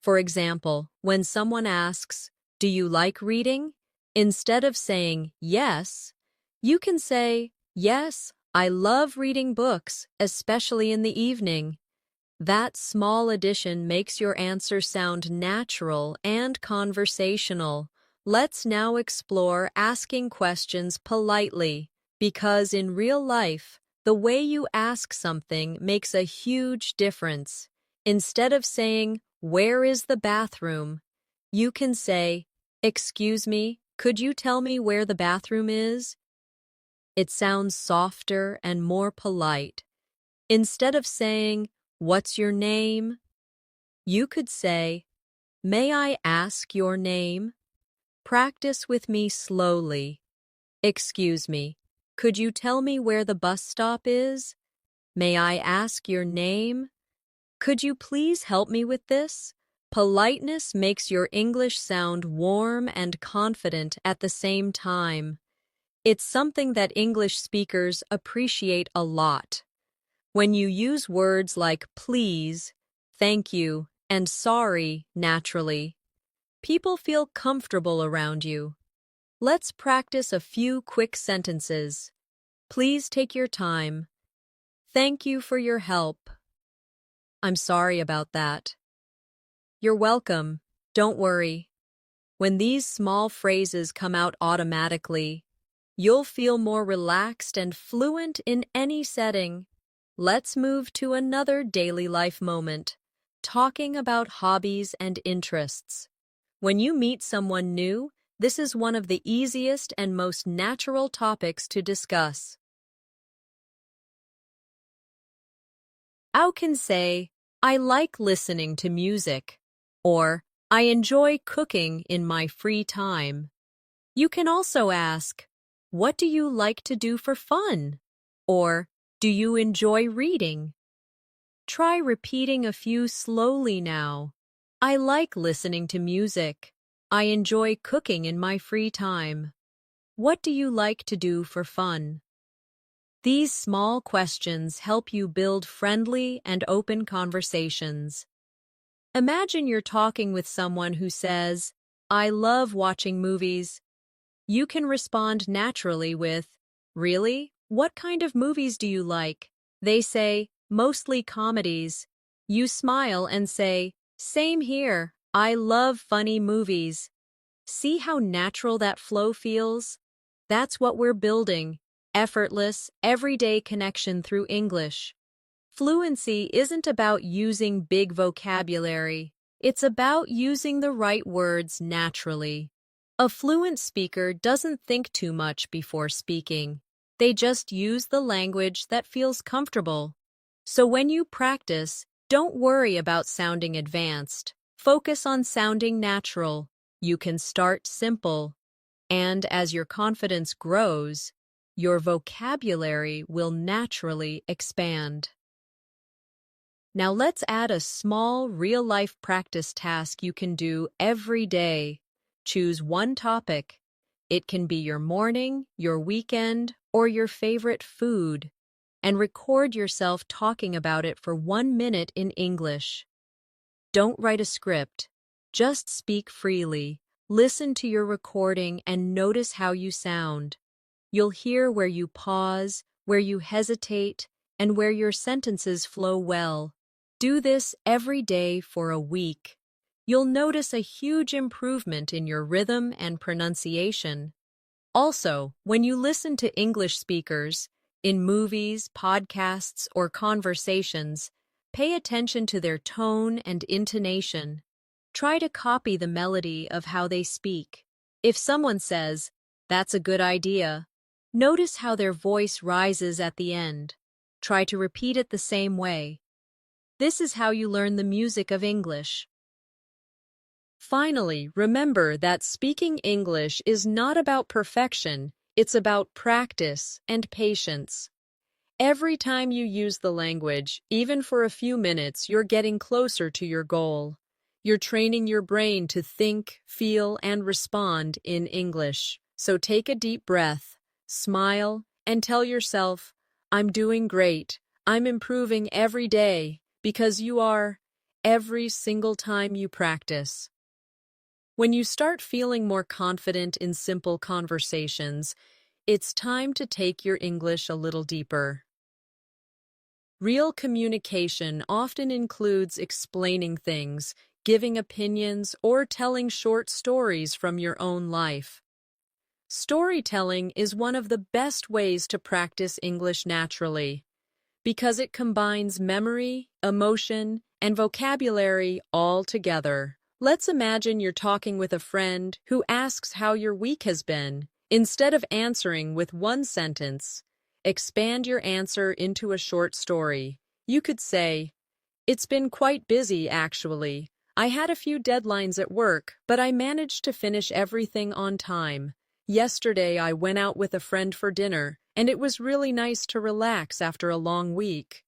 For example, when someone asks, "Do you like reading?" Instead of saying yes, you can say, "Yes, I love reading books, especially in the evening." That small addition makes your answer sound natural and conversational. Let's now explore asking questions politely, because in real life, the way you ask something makes a huge difference. Instead of saying, "Where is the bathroom?" you can say, "Excuse me, could you tell me where the bathroom is?" It sounds softer and more polite. Instead of saying, "What's your name?" you could say, "May I ask your name?" Practice with me slowly. "Excuse me, could you tell me where the bus stop is?" "May I ask your name?" "Could you please help me with this?" Politeness makes your English sound warm and confident at the same time. It's something that English speakers appreciate a lot. When you use words like please, thank you, and sorry naturally, people feel comfortable around you. Let's practice a few quick sentences. Please take your time. Thank you for your help. I'm sorry about that. You're welcome. Don't worry. When these small phrases come out automatically, you'll feel more relaxed and fluent in any setting. Let's move to another daily life moment, talking about hobbies and interests. When you meet someone new, this is one of the easiest and most natural topics to discuss. You can say, "I like listening to music," or "I enjoy cooking in my free time." You can also ask, "What do you like to do for fun?" Or, "Do you enjoy reading?" Try repeating a few slowly now. "I like listening to music." "I enjoy cooking in my free time." "What do you like to do for fun?" These small questions help you build friendly and open conversations. Imagine you're talking with someone who says, "I love watching movies." You can respond naturally with, "Really? What kind of movies do you like?" They say, "Mostly comedies." You smile and say, "Same here. I love funny movies." See how natural that flow feels? That's what we're building: effortless, everyday connection through English. Fluency isn't about using big vocabulary. It's about using the right words naturally. A fluent speaker doesn't think too much before speaking. They just use the language that feels comfortable. So when you practice, don't worry about sounding advanced. Focus on sounding natural. You can start simple. And as your confidence grows, Your vocabulary will naturally expand. Now let's add a small real-life practice task you can do every day. Choose one topic. It can be your morning, your weekend, or your favorite food, and record yourself talking about it for 1 minute in English. Don't write a script. Just speak freely. Listen to your recording and notice how you sound. You'll hear where you pause, where you hesitate, and where your sentences flow well. Do this every day for a week. You'll notice a huge improvement in your rhythm and pronunciation. Also, when you listen to English speakers, in movies, podcasts, or conversations, pay attention to their tone and intonation. Try to copy the melody of how they speak. If someone says, "That's a good idea," notice how their voice rises at the end. Try to repeat it the same way. This is how you learn the music of English. Finally, remember that speaking English is not about perfection, it's about practice and patience. Every time you use the language, even for a few minutes, you're getting closer to your goal. You're training your brain to think, feel, and respond in English. So take a deep breath, smile, and tell yourself, "I'm doing great. I'm improving every day," because you are, every single time you practice. When you start feeling more confident in simple conversations, it's time to take your English a little deeper. Real communication often includes explaining things, giving opinions, or telling short stories from your own life. Storytelling is one of the best ways to practice English naturally, because it combines memory, emotion, and vocabulary all together. Let's imagine you're talking with a friend who asks how your week has been. Instead of answering with one sentence, expand your answer into a short story. You could say, "It's been quite busy, actually. I had a few deadlines at work, but I managed to finish everything on time. Yesterday, I went out with a friend for dinner, and it was really nice to relax after a long week."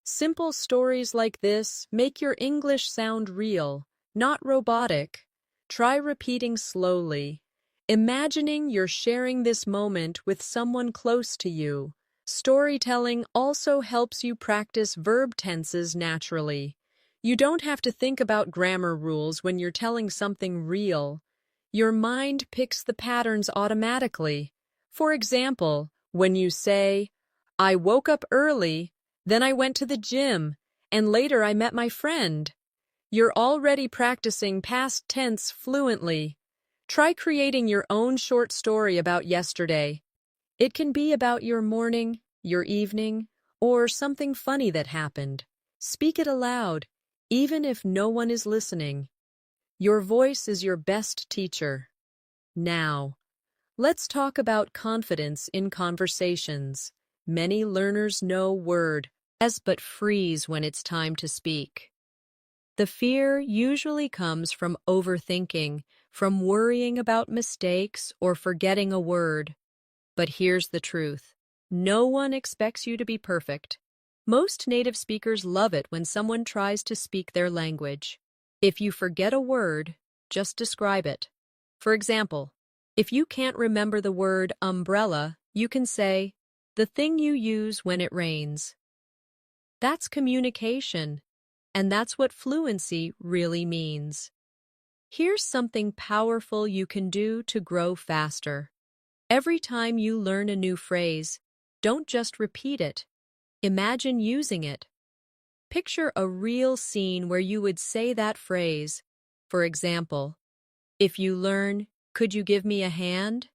Simple stories like this make your English sound real, not robotic. Try repeating slowly, imagining you're sharing this moment with someone close to you. Storytelling also helps you practice verb tenses naturally. You don't have to think about grammar rules when you're telling something real. Your mind picks the patterns automatically. For example, when you say, "I woke up early, then I went to the gym, and later I met my friend," you're already practicing past tense fluently. Try creating your own short story about yesterday. It can be about your morning, your evening, or something funny that happened. Speak it aloud, even if no one is listening. Your voice is your best teacher. Now, let's talk about confidence in conversations. Many learners know word as but freeze when it's time to speak. The fear usually comes from overthinking, from worrying about mistakes or forgetting a word. But here's the truth. No one expects you to be perfect. Most native speakers love it when someone tries to speak their language. If you forget a word, just describe it. For example, if you can't remember the word umbrella, you can say, "the thing you use when it rains." That's communication, and that's what fluency really means. Here's something powerful you can do to grow faster. Every time you learn a new phrase, don't just repeat it. Imagine using it. Picture a real scene where you would say that phrase. For example, if you learn, "Could you give me a hand?"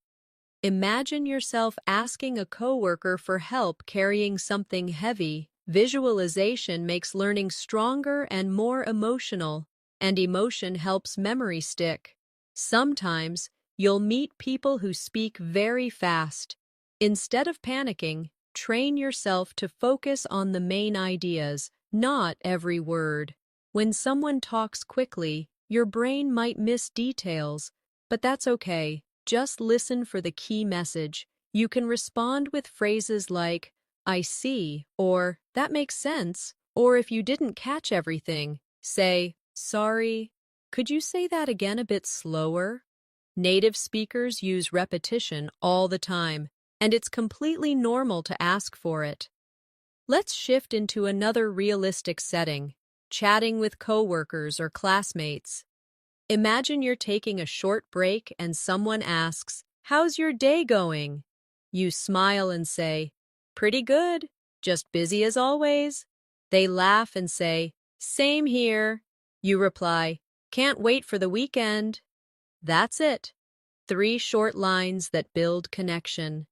Imagine yourself asking a coworker for help carrying something heavy. Visualization makes learning stronger and more emotional, and emotion helps memory stick. Sometimes, you'll meet people who speak very fast. Instead of panicking, train yourself to focus on the main ideas, not every word. When someone talks quickly, your brain might miss details, but that's okay. Just listen for the key message. You can respond with phrases like, I see, or that makes sense, or if you didn't catch everything, say, sorry. Could you say that again a bit slower? Native speakers use repetition all the time, and it's completely normal to ask for it. Let's shift into another realistic setting, chatting with coworkers or classmates. Imagine you're taking a short break and someone asks, how's your day going? You smile and say, pretty good, just busy as always. They laugh and say, same here. You reply, can't wait for the weekend. That's it. 3 short lines that build connection.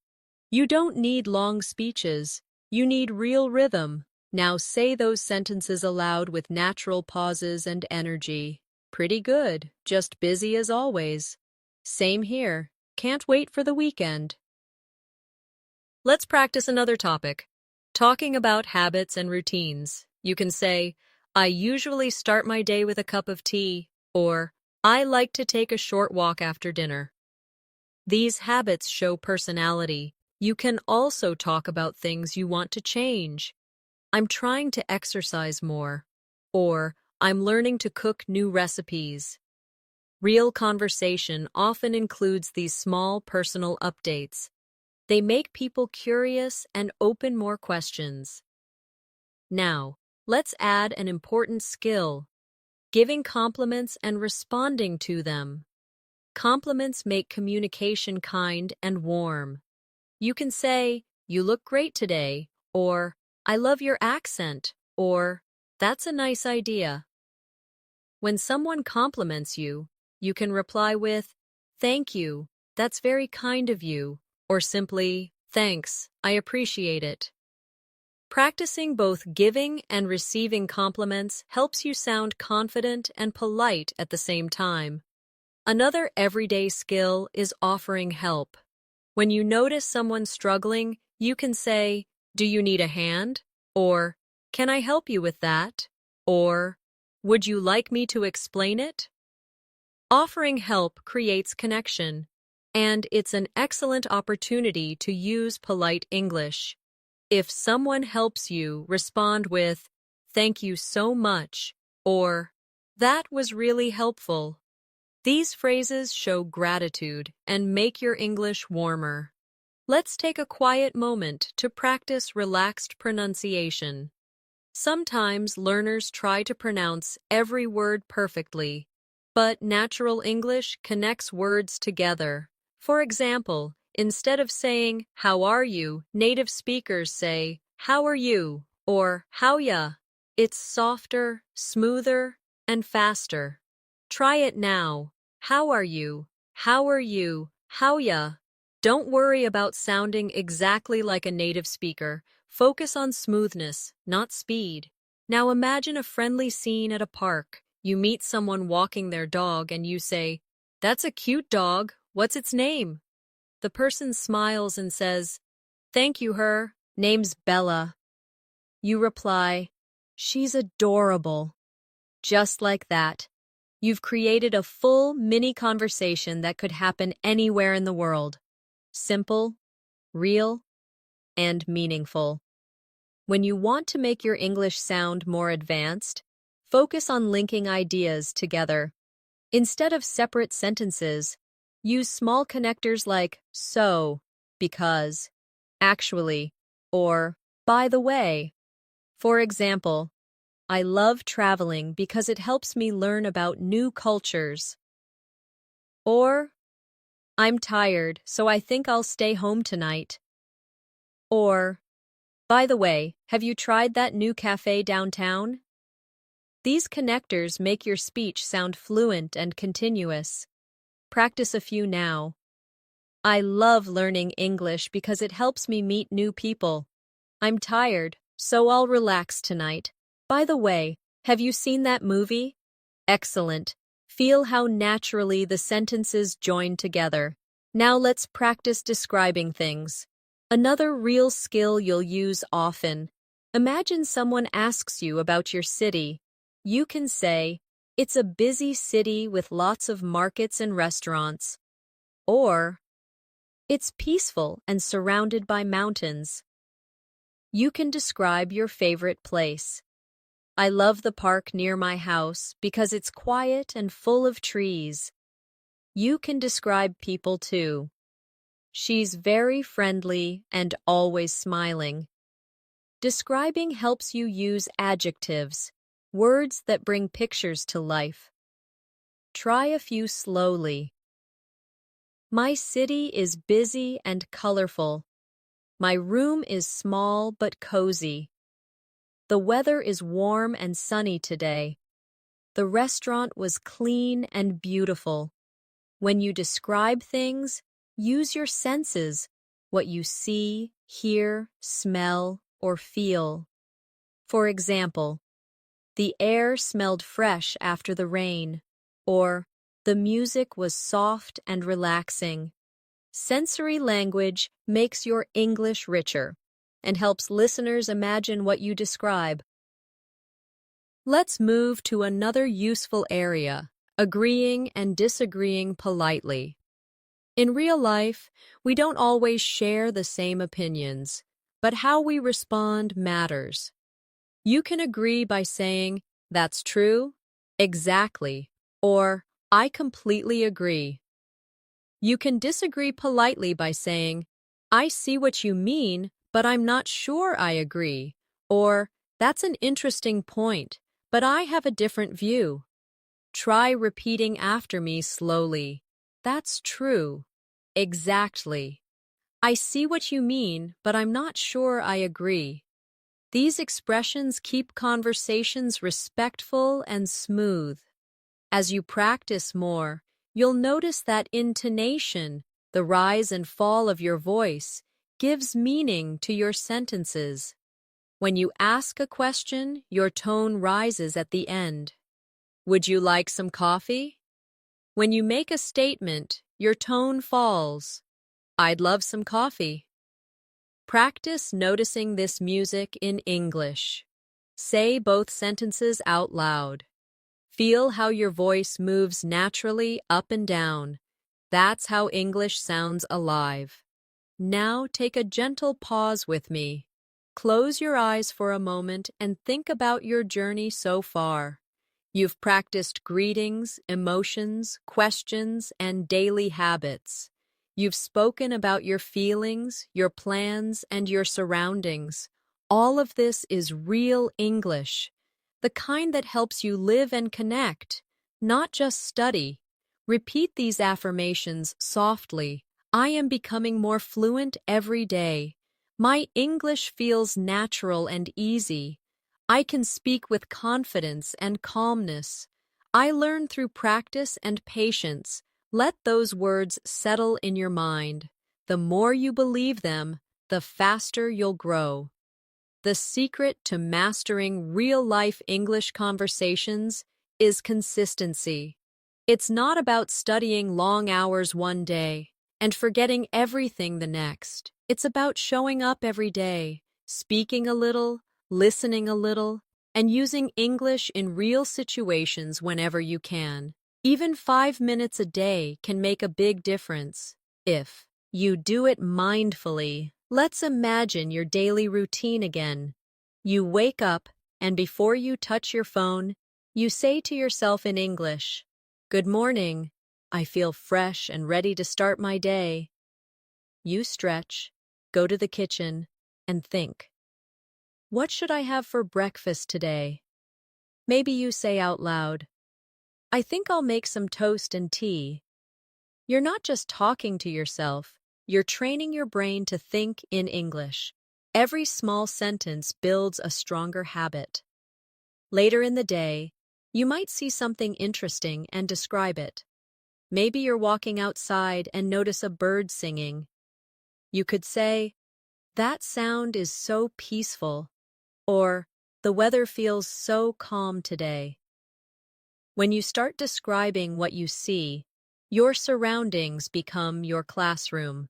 You don't need long speeches. You need real rhythm. Now say those sentences aloud with natural pauses and energy. Pretty good, just busy as always. Same here, can't wait for the weekend. Let's practice another topic. Talking about habits and routines. You can say, I usually start my day with a cup of tea, or I like to take a short walk after dinner. These habits show personality. You can also talk about things you want to change. I'm trying to exercise more, or I'm learning to cook new recipes. Real conversation often includes these small personal updates. They make people curious and open more questions. Now, let's add an important skill, giving compliments and responding to them. Compliments make communication kind and warm. You can say, you look great today, or I love your accent, or that's a nice idea. When someone compliments you, you can reply with, thank you, that's very kind of you, or simply, thanks, I appreciate it. Practicing both giving and receiving compliments helps you sound confident and polite at the same time. Another everyday skill is offering help. When you notice someone struggling, you can say, do you need a hand? Or, can I help you with that? Or, would you like me to explain it? Offering help creates connection, and it's an excellent opportunity to use polite English. If someone helps you, respond with, thank you so much, or, that was really helpful. These phrases show gratitude and make your English warmer. Let's take a quiet moment to practice relaxed pronunciation. Sometimes learners try to pronounce every word perfectly, but natural English connects words together. For example, instead of saying, how are you, native speakers say, how are you, or how ya. It's softer, smoother, and faster. Try it now. How are you? How are you? How ya? Don't worry about sounding exactly like a native speaker. Focus on smoothness, not speed. Now imagine a friendly scene at a park. You meet someone walking their dog and you say, that's a cute dog. What's its name? The person smiles and says, thank you, her. Name's Bella. You reply, she's adorable. Just like that. You've created a full mini conversation that could happen anywhere in the world. Simple, real, and meaningful. When you want to make your English sound more advanced, focus on linking ideas together. Instead of separate sentences, use small connectors like so, because, actually, or by the way. For example, I love traveling because it helps me learn about new cultures. Or, I'm tired, so I think I'll stay home tonight. Or, by the way, have you tried that new cafe downtown? These connectors make your speech sound fluent and continuous. Practice a few now. I love learning English because it helps me meet new people. I'm tired, so I'll relax tonight. By the way, have you seen that movie? Excellent. Feel how naturally the sentences join together. Now let's practice describing things. Another real skill you'll use often. Imagine someone asks you about your city. You can say, it's a busy city with lots of markets and restaurants. Or, It's peaceful and surrounded by mountains. You can describe your favorite place. I love the park near my house because it's quiet and full of trees. You can describe people too. She's very friendly and always smiling. Describing helps you use adjectives, words that bring pictures to life. Try a few slowly. My city is busy and colorful. My room is small but cozy. The weather is warm and sunny today. The restaurant was clean and beautiful. When you describe things, use your senses, what you see, hear, smell, or feel. For example, the air smelled fresh after the rain, or the music was soft and relaxing. Sensory language makes your English richer and helps listeners imagine what you describe. Let's move to another useful area, agreeing and disagreeing politely. In real life, we don't always share the same opinions, but how we respond matters. You can agree by saying, "That's true," "Exactly," or "I completely agree." You can disagree politely by saying, "I see what you mean, but I'm not sure I agree," or "That's an interesting point, but I have a different view." Try repeating after me slowly. "That's true." "Exactly." "I see what you mean, but I'm not sure I agree." These expressions keep conversations respectful and smooth. As you practice more, you'll notice that intonation, the rise and fall of your voice, gives meaning to your sentences. When you ask a question, your tone rises at the end. "Would you like some coffee?" When you make a statement, your tone falls. "I'd love some coffee." Practice noticing this music in English. Say both sentences out loud. Feel how your voice moves naturally up and down. That's how English sounds alive. Now take a gentle pause with me. Close your eyes for a moment and think about your journey so far. You've practiced greetings, emotions, questions, and daily habits. You've spoken about your feelings, your plans, and your surroundings. All of this is real English, the kind that helps you live and connect, not just study. Repeat these affirmations softly. "I am becoming more fluent every day. My English feels natural and easy. I can speak with confidence and calmness. I learn through practice and patience." Let those words settle in your mind. The more you believe them, the faster you'll grow. The secret to mastering real-life English conversations is consistency. It's not about studying long hours one day and forgetting everything the next. It's about showing up every day, speaking a little, listening a little, and using English in real situations whenever you can. Even 5 minutes a day can make a big difference if you do it mindfully. Let's imagine your daily routine again. You wake up, and before you touch your phone, you say to yourself in English, "Good morning. I feel fresh and ready to start my day." You stretch, go to the kitchen, and think, "What should I have for breakfast today?" Maybe you say out loud, "I think I'll make some toast and tea." You're not just talking to yourself, you're training your brain to think in English. Every small sentence builds a stronger habit. Later in the day, you might see something interesting and describe it. Maybe you're walking outside and notice a bird singing. You could say, "That sound is so peaceful," or "The weather feels so calm today." When you start describing what you see, your surroundings become your classroom.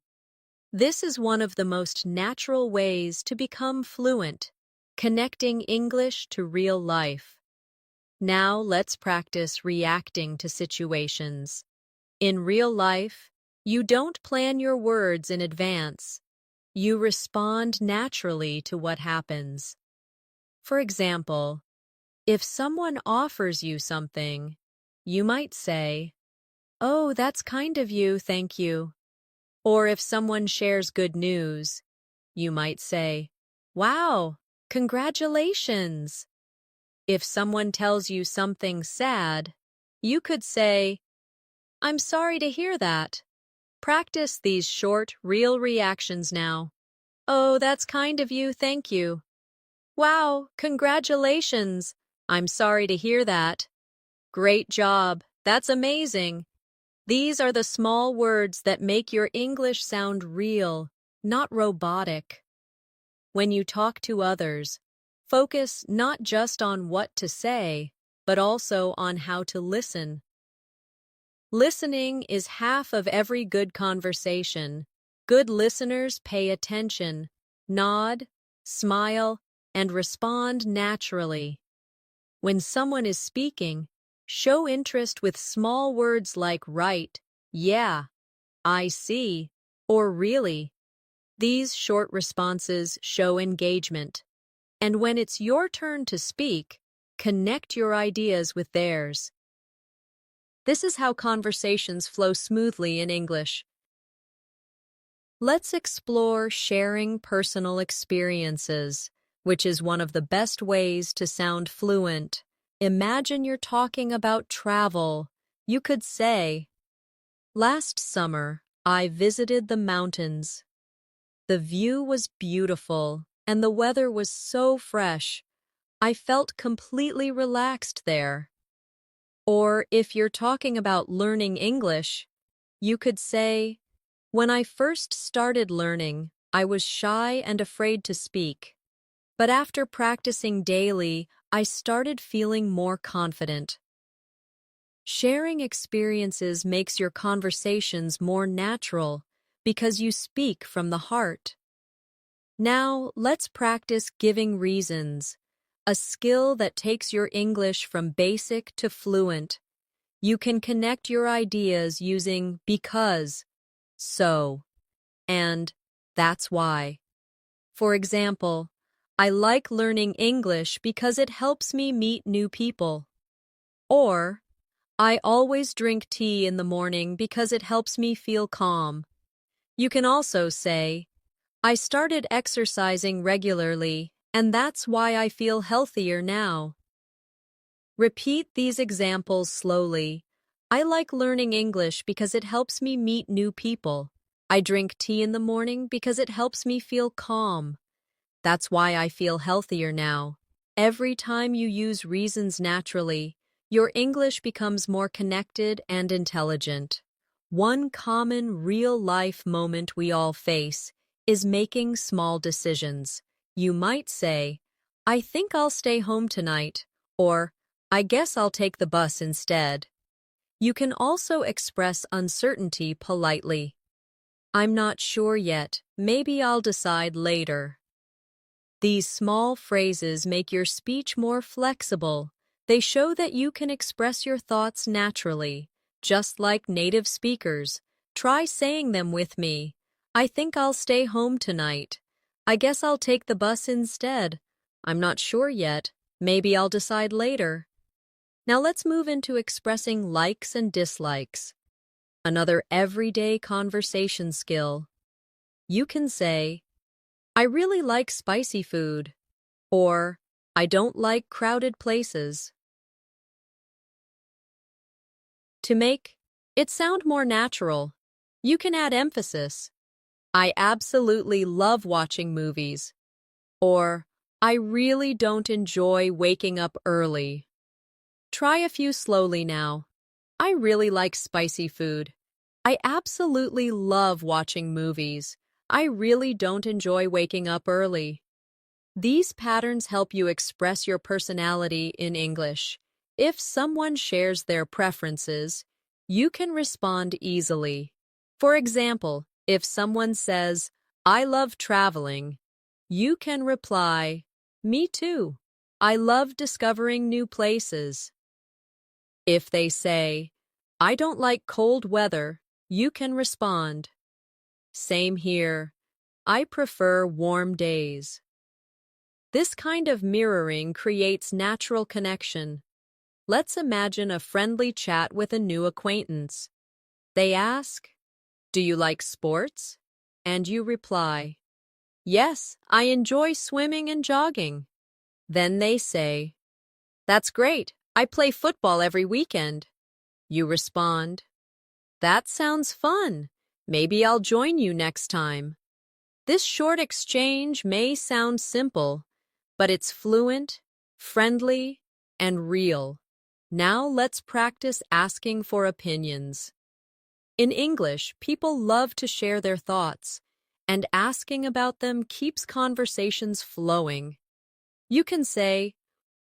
This is one of the most natural ways to become fluent, connecting English to real life. Now let's practice reacting to situations. In real life, You don't plan your words in advance. You respond naturally to what happens. For example, if someone offers you something, you might say, "Oh, that's kind of you, thank you." Or if someone shares good news, you might say, "Wow, congratulations." If someone tells you something sad, you could say, "I'm sorry to hear that." Practice these short, real reactions now. "Oh, that's kind of you, thank you." "Wow, congratulations. I'm sorry to hear that." "Great job. That's amazing." These are the small words that make your English sound real, not robotic. When you talk to others, focus not just on what to say, but also on how to listen. Listening is half of every good conversation. Good listeners pay attention, nod, smile, and respond naturally. When someone is speaking, show interest with small words like right, yeah, I see, or really. These short responses show engagement. And when it's your turn to speak, connect your ideas with theirs. This is how conversations flow smoothly in English. Let's explore sharing personal experiences, which is one of the best ways to sound fluent. Imagine you're talking about travel. You could say, "Last summer, I visited the mountains. The view was beautiful, and the weather was so fresh. I felt completely relaxed there." Or if you're talking about learning English, you could say, "When I first started learning, I was shy and afraid to speak. But after practicing daily, I started feeling more confident." Sharing experiences makes your conversations more natural because you speak from the heart. Now, let's practice giving reasons, a skill that takes your English from basic to fluent. You can connect your ideas using because, so, and that's why. For example, I like learning English because it helps me meet new people. Or, I always drink tea in the morning because it helps me feel calm. You can also say, I started exercising regularly, and that's why I feel healthier now. Repeat these examples slowly. I like learning English because it helps me meet new people. I drink tea in the morning because it helps me feel calm. That's why I feel healthier now. Every time you use reasons naturally, your English becomes more connected and intelligent. One common real-life moment we all face is making small decisions. You might say, "I think I'll stay home tonight," or "I guess I'll take the bus instead." You can also express uncertainty politely. "I'm not sure yet. Maybe I'll decide later." These small phrases make your speech more flexible. They show that you can express your thoughts naturally, just like native speakers. Try saying them with me. "I think I'll stay home tonight." "I guess I'll take the bus instead." "I'm not sure yet. Maybe I'll decide later." Now let's move into expressing likes and dislikes. Another everyday conversation skill. You can say, "I really like spicy food," or "I don't like crowded places." To make it sound more natural, you can add emphasis. "I absolutely love watching movies," or "I really don't enjoy waking up early." Try a few slowly now. I really like spicy food. I absolutely love watching movies. I really don't enjoy waking up early. These patterns help you express your personality in English. If someone shares their preferences, you can respond easily. For example, if someone says, "I love traveling," you can reply, "Me too. I love discovering new places." If they say, "I don't like cold weather," you can respond, "Same here. I prefer warm days." This kind of mirroring creates natural connection. Let's imagine a friendly chat with a new acquaintance. They ask, "Do you like sports?" And you reply, "Yes, I enjoy swimming and jogging." Then they say, "That's great. I play football every weekend." You respond, "That sounds fun. Maybe I'll join you next time." This short exchange may sound simple, but it's fluent, friendly, and real. Now let's practice asking for opinions. In English, people love to share their thoughts, and asking about them keeps conversations flowing. You can say,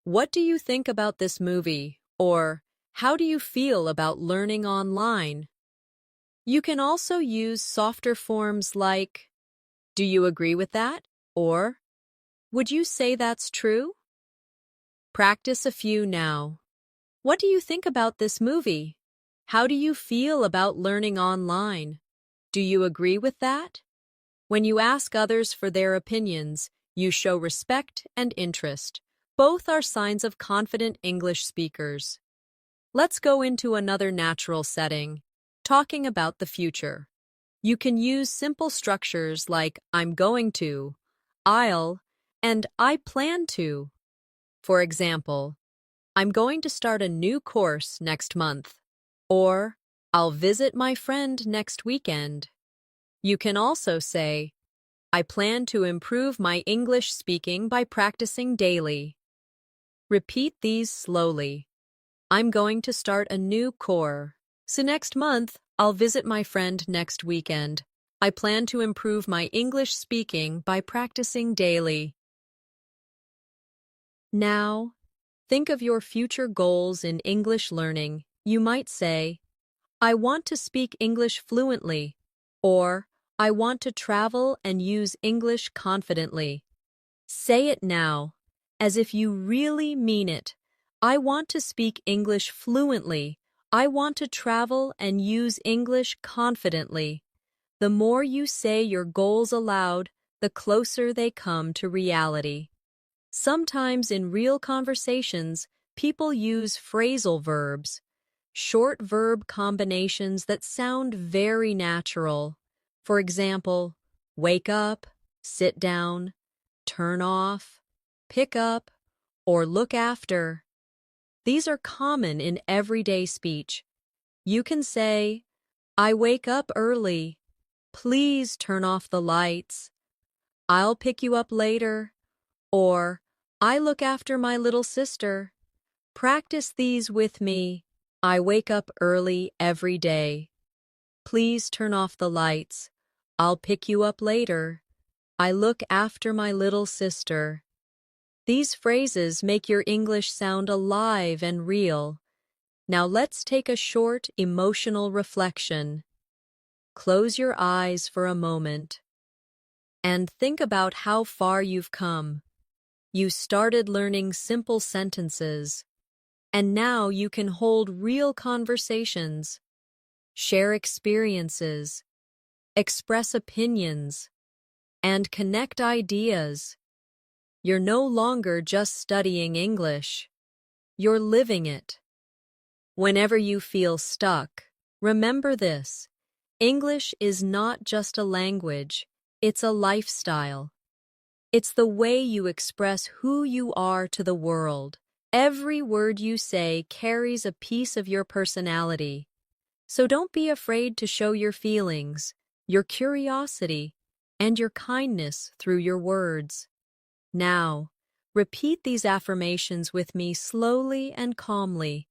"What do you think about this movie?" Or, "How do you feel about learning online?" You can also use softer forms like, "Do you agree with that?" Or, "Would you say that's true?" Practice a few now. What do you think about this movie? How do you feel about learning online? Do you agree with that? When you ask others for their opinions, you show respect and interest. Both are signs of confident English speakers. Let's go into another natural setting, talking about the future. You can use simple structures like "I'm going to," "I'll," and "I plan to." For example, "I'm going to start a new course next month," or "I'll visit my friend next weekend." You can also say, "I plan to improve my English speaking by practicing daily." Repeat these slowly. "I'm going to start a new course. So next month, I'll visit my friend next weekend. I plan to improve my English speaking by practicing daily." Now, think of your future goals in English learning. You might say, "I want to speak English fluently," or "I want to travel and use English confidently." Say it now, as if you really mean it. "I want to speak English fluently. I want to travel and use English confidently." The more you say your goals aloud, the closer they come to reality. Sometimes in real conversations, people use phrasal verbs, short verb combinations that sound very natural. For example, wake up, sit down, turn off, pick up, or look after. These are common in everyday speech. You can say, "I wake up early. Please turn off the lights." "I'll pick you up later." Or, "I look after my little sister." Practice these with me. "I wake up early every day." "Please turn off the lights." "I'll pick you up later." "I look after my little sister." These phrases make your English sound alive and real. Now let's take a short, emotional reflection. Close your eyes for a moment and think about how far you've come. You started learning simple sentences, and now you can hold real conversations, share experiences, express opinions, and connect ideas. You're no longer just studying English. You're living it. Whenever you feel stuck, remember this: English is not just a language, it's a lifestyle. It's the way you express who you are to the world. Every word you say carries a piece of your personality. So don't be afraid to show your feelings, your curiosity, and your kindness through your words. Now, repeat these affirmations with me slowly and calmly.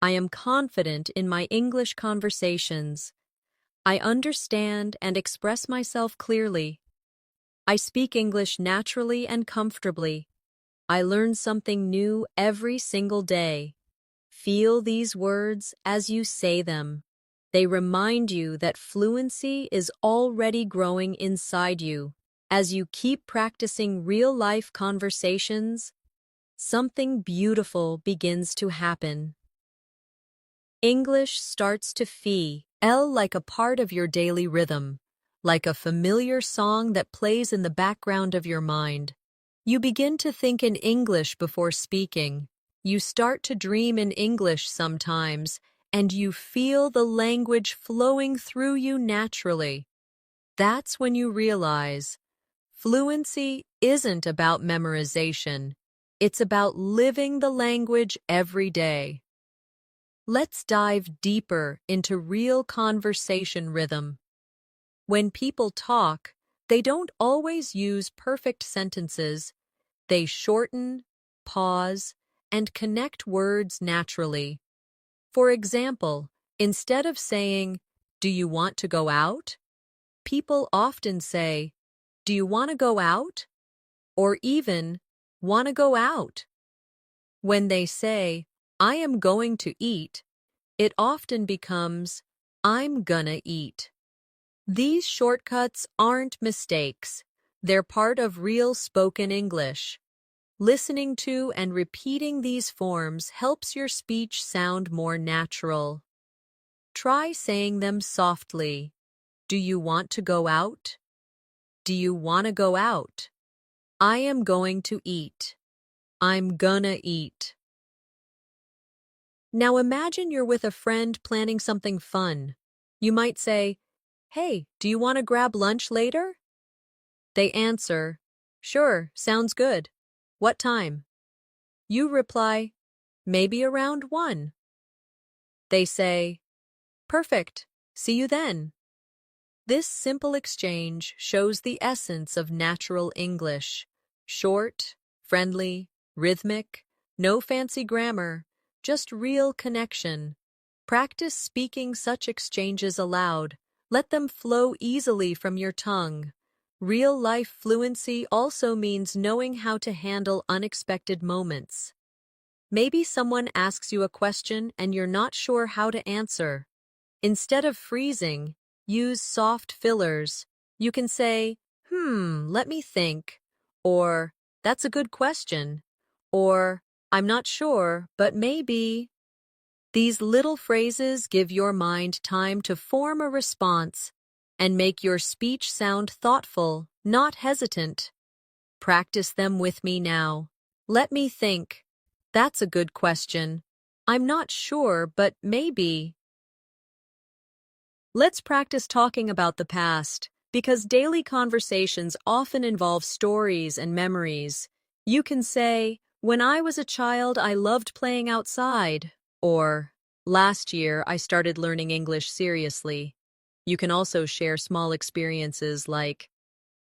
I am confident in my English conversations. I understand and express myself clearly. I speak English naturally and comfortably. I learn something new every single day. Feel these words as you say them. They remind you that fluency is already growing inside you. As you keep practicing real-life conversations, something beautiful begins to happen. English starts to feel L like a part of your daily rhythm, like a familiar song that plays in the background of your mind. You begin to think in English before speaking. You start to dream in English sometimes, and you feel the language flowing through you naturally. That's when you realize fluency isn't about memorization. It's about living the language every day. Let's dive deeper into real conversation rhythm. When people talk, they don't always use perfect sentences. They shorten, pause, and connect words naturally. For example, instead of saying, "Do you want to go out?" people often say, "Do you want to go out?" or even, "Want to go out?" When they say, "I am going to eat," it often becomes, "I'm gonna eat." These shortcuts aren't mistakes. They're part of real spoken English. Listening to and repeating these forms helps your speech sound more natural. Try saying them softly. Do you want to go out? Do you want to go out? I am going to eat. I'm gonna eat. Now imagine you're with a friend planning something fun. You might say, "Hey, do you want to grab lunch later?" They answer, "Sure, sounds good. What time?" You reply, "Maybe around 1." They say, "Perfect. See you then." This simple exchange shows the essence of natural English. Short, friendly, rhythmic, no fancy grammar, just real connection. Practice speaking such exchanges aloud. Let them flow easily from your tongue. Real-life fluency also means knowing how to handle unexpected moments. Maybe someone asks you a question and you're not sure how to answer. Instead of freezing, use soft fillers. You can say, let me think," or "That's a good question," or "I'm not sure, but maybe." These little phrases give your mind time to form a response and make your speech sound thoughtful, not hesitant. Practice them with me now. Let me think. That's a good question. I'm not sure, but maybe. Let's practice talking about the past, because daily conversations often involve stories and memories. You can say, "When I was a child, I loved playing outside," or "Last year, I started learning English seriously." You can also share small experiences like,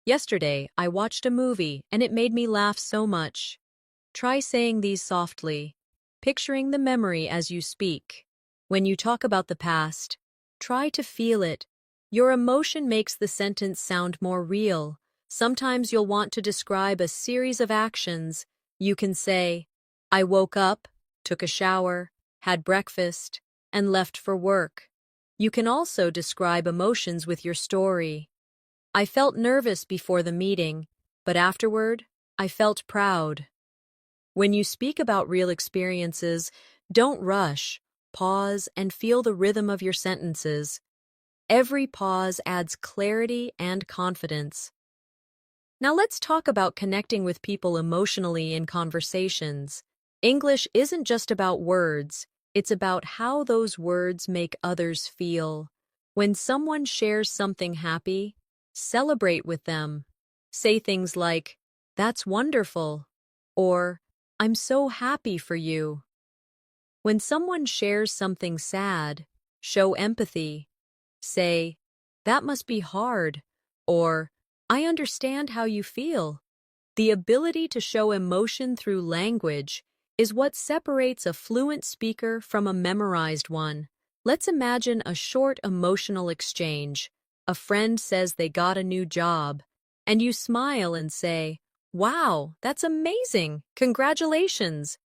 "Yesterday, I watched a movie and it made me laugh so much." Try saying these softly, picturing the memory as you speak. When you talk about the past, try to feel it. Your emotion makes the sentence sound more real. Sometimes you'll want to describe a series of actions. You can say, "I woke up, took a shower, had breakfast, and left for work." You can also describe emotions with your story. "I felt nervous before the meeting, but afterward, I felt proud." When you speak about real experiences, don't rush. Pause and feel the rhythm of your sentences. Every pause adds clarity and confidence. Now let's talk about connecting with people emotionally in conversations. English isn't just about words, it's about how those words make others feel. When someone shares something happy, celebrate with them. Say things like, "That's wonderful," or "I'm so happy for you." When someone shares something sad, show empathy. Say, "That must be hard," or "I understand how you feel." The ability to show emotion through language is what separates a fluent speaker from a memorized one. Let's imagine a short emotional exchange. A friend says they got a new job, and you smile and say, "Wow, that's amazing! Congratulations!"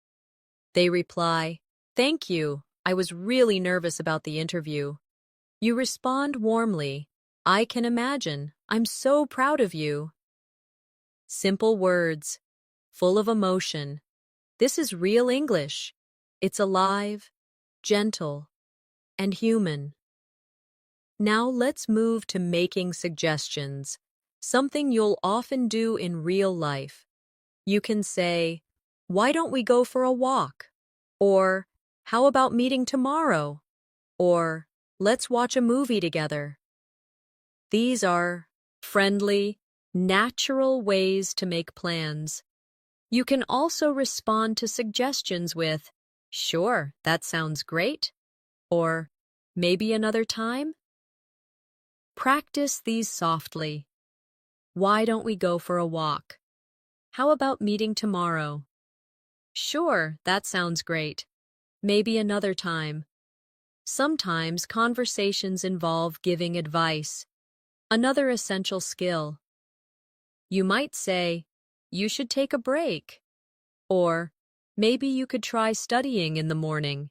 They reply, "Thank you. I was really nervous about the interview." You respond warmly, "I can imagine. I'm so proud of you." Simple words, full of emotion. This is real English. It's alive, gentle, and human. Now let's move to making suggestions, something you'll often do in real life. You can say, "Why don't we go for a walk?" Or, "How about meeting tomorrow?" Or, "Let's watch a movie together." These are friendly, natural ways to make plans. You can also respond to suggestions with, "Sure, that sounds great," or "Maybe another time." Practice these softly. Why don't we go for a walk? How about meeting tomorrow? Sure, that sounds great. Maybe another time. Sometimes conversations involve giving advice, another essential skill. You might say, "You should take a break," or "Maybe you could try studying in the morning."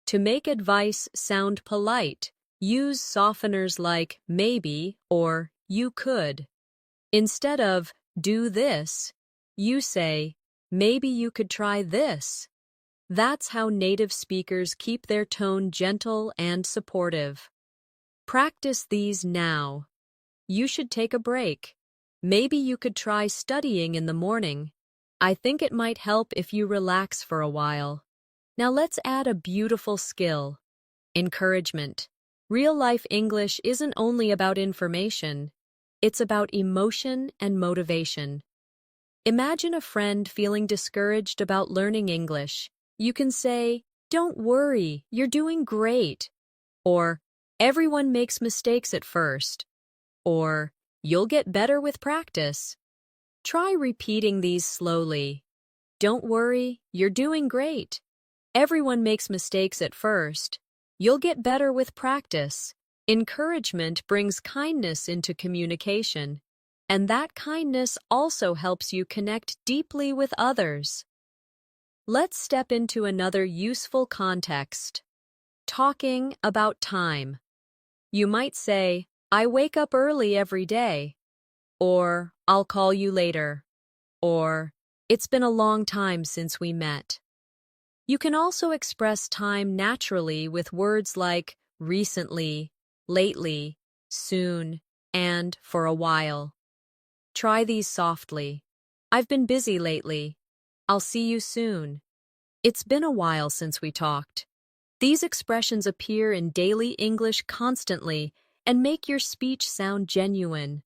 To make advice sound polite, use softeners like maybe or you could. Instead of "do this," you say, "Maybe you could try this." That's how native speakers keep their tone gentle and supportive. Practice these now. You should take a break. Maybe you could try studying in the morning. I think it might help if you relax for a while. Now let's add a beautiful skill. Encouragement. Real-life English isn't only about information. It's about emotion and motivation. Imagine a friend feeling discouraged about learning English. You can say, "Don't worry, you're doing great." Or, "Everyone makes mistakes at first." Or, "You'll get better with practice." Try repeating these slowly. "Don't worry, you're doing great." "Everyone makes mistakes at first." "You'll get better with practice." Encouragement brings kindness into communication, and that kindness also helps you connect deeply with others. Let's step into another useful context. Talking about time. You might say, "I wake up early every day." Or, "I'll call you later." Or, "It's been a long time since we met." You can also express time naturally with words like recently, lately, soon, and for a while. Try these softly. "I've been busy lately." "I'll see you soon." "It's been a while since we talked." These expressions appear in daily English constantly and make your speech sound genuine.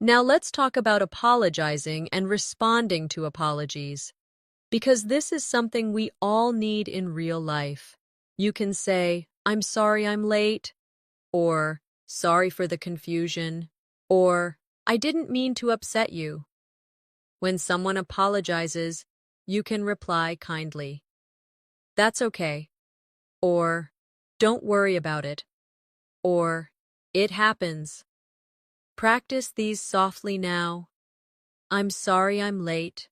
Now let's talk about apologizing and responding to apologies, because this is something we all need in real life. You can say, "I'm sorry I'm late," or "Sorry for the confusion," or "I didn't mean to upset you." When someone apologizes, you can reply kindly, "That's okay," or "Don't worry about it," or "It happens." Practice these softly now. "I'm sorry I'm late."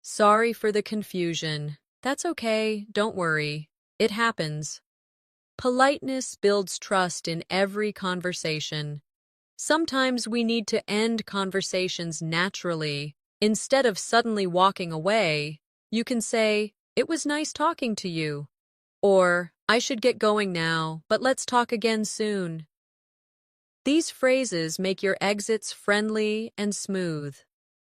"Sorry for the confusion." "That's okay, don't worry. It happens." Politeness builds trust in every conversation. Sometimes we need to end conversations naturally. Instead of suddenly walking away, you can say, "It was nice talking to you." Or, "I should get going now, but let's talk again soon." These phrases make your exits friendly and smooth.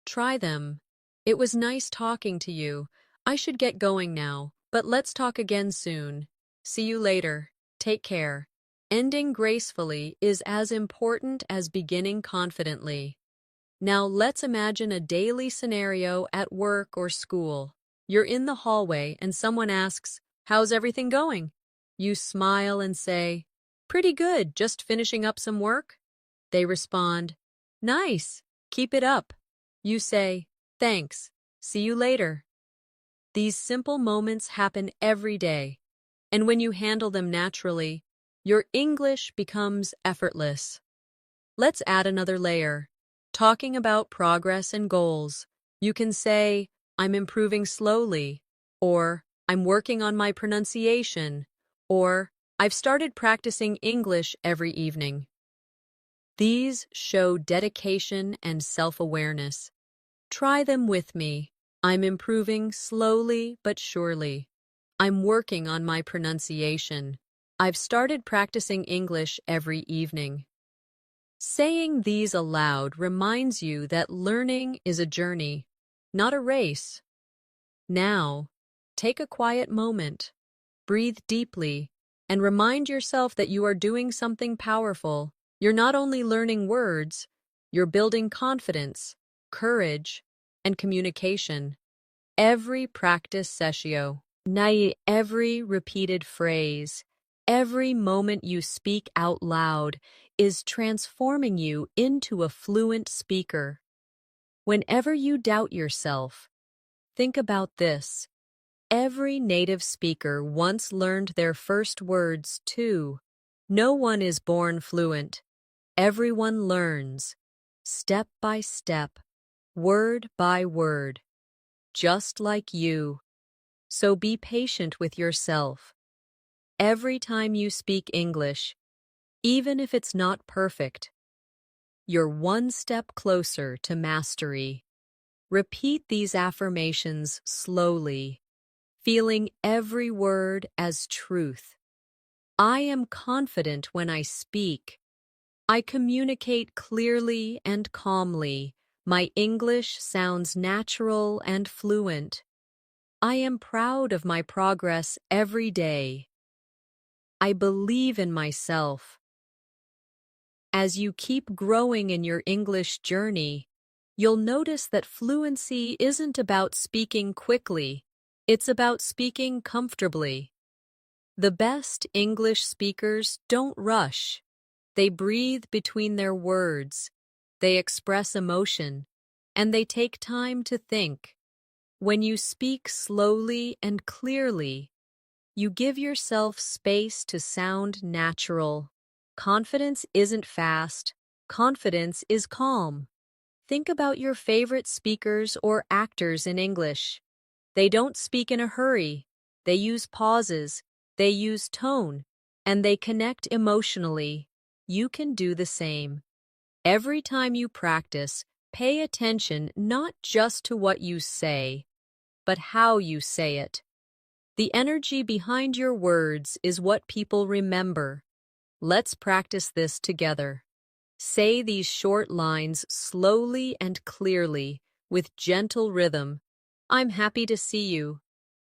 Try them. "It was nice talking to you. I should get going now, but let's talk again soon. See you later. Take care." Ending gracefully is as important as beginning confidently. Now let's imagine a daily scenario at work or school. You're in the hallway and someone asks, "How's everything going?" You smile and say, "Pretty good, just finishing up some work." They respond, "Nice, keep it up." You say, "Thanks, see you later." These simple moments happen every day, and when you handle them naturally, your English becomes effortless. Let's add another layer. Talking about progress and goals. You can say, "I'm improving slowly," or "I'm working on my pronunciation," or "I've started practicing English every evening." These show dedication and self-awareness. Try them with me. "I'm improving slowly but surely." "I'm working on my pronunciation." I've started practicing English every evening. Saying these aloud reminds you that learning is a journey, not a race. Now, take a quiet moment, breathe deeply, and remind yourself that you are doing something powerful. You're not only learning words, you're building confidence, courage, and communication. Every practice session, every repeated phrase, every moment you speak out loud is transforming you into a fluent speaker. Whenever you doubt yourself, think about this. Every native speaker once learned their first words too. No one is born fluent. Everyone learns, step by step, word by word, just like you. So be patient with yourself. Every time you speak English, even if it's not perfect, you're one step closer to mastery. Repeat these affirmations slowly, feeling every word as truth. I am confident when I speak. I communicate clearly and calmly. My English sounds natural and fluent. I am proud of my progress every day. I believe in myself. As you keep growing in your English journey, you'll notice that fluency isn't about speaking quickly. It's about speaking comfortably. The best English speakers don't rush. They breathe between their words. They express emotion, and they take time to think. When you speak slowly and clearly, you give yourself space to sound natural. Confidence isn't fast. Confidence is calm. Think about your favorite speakers or actors in English. They don't speak in a hurry. They use pauses. They use tone. And they connect emotionally. You can do the same. Every time you practice, pay attention not just to what you say, but how you say it. The energy behind your words is what people remember. Let's practice this together. Say these short lines slowly and clearly, with gentle rhythm. I'm happy to see you.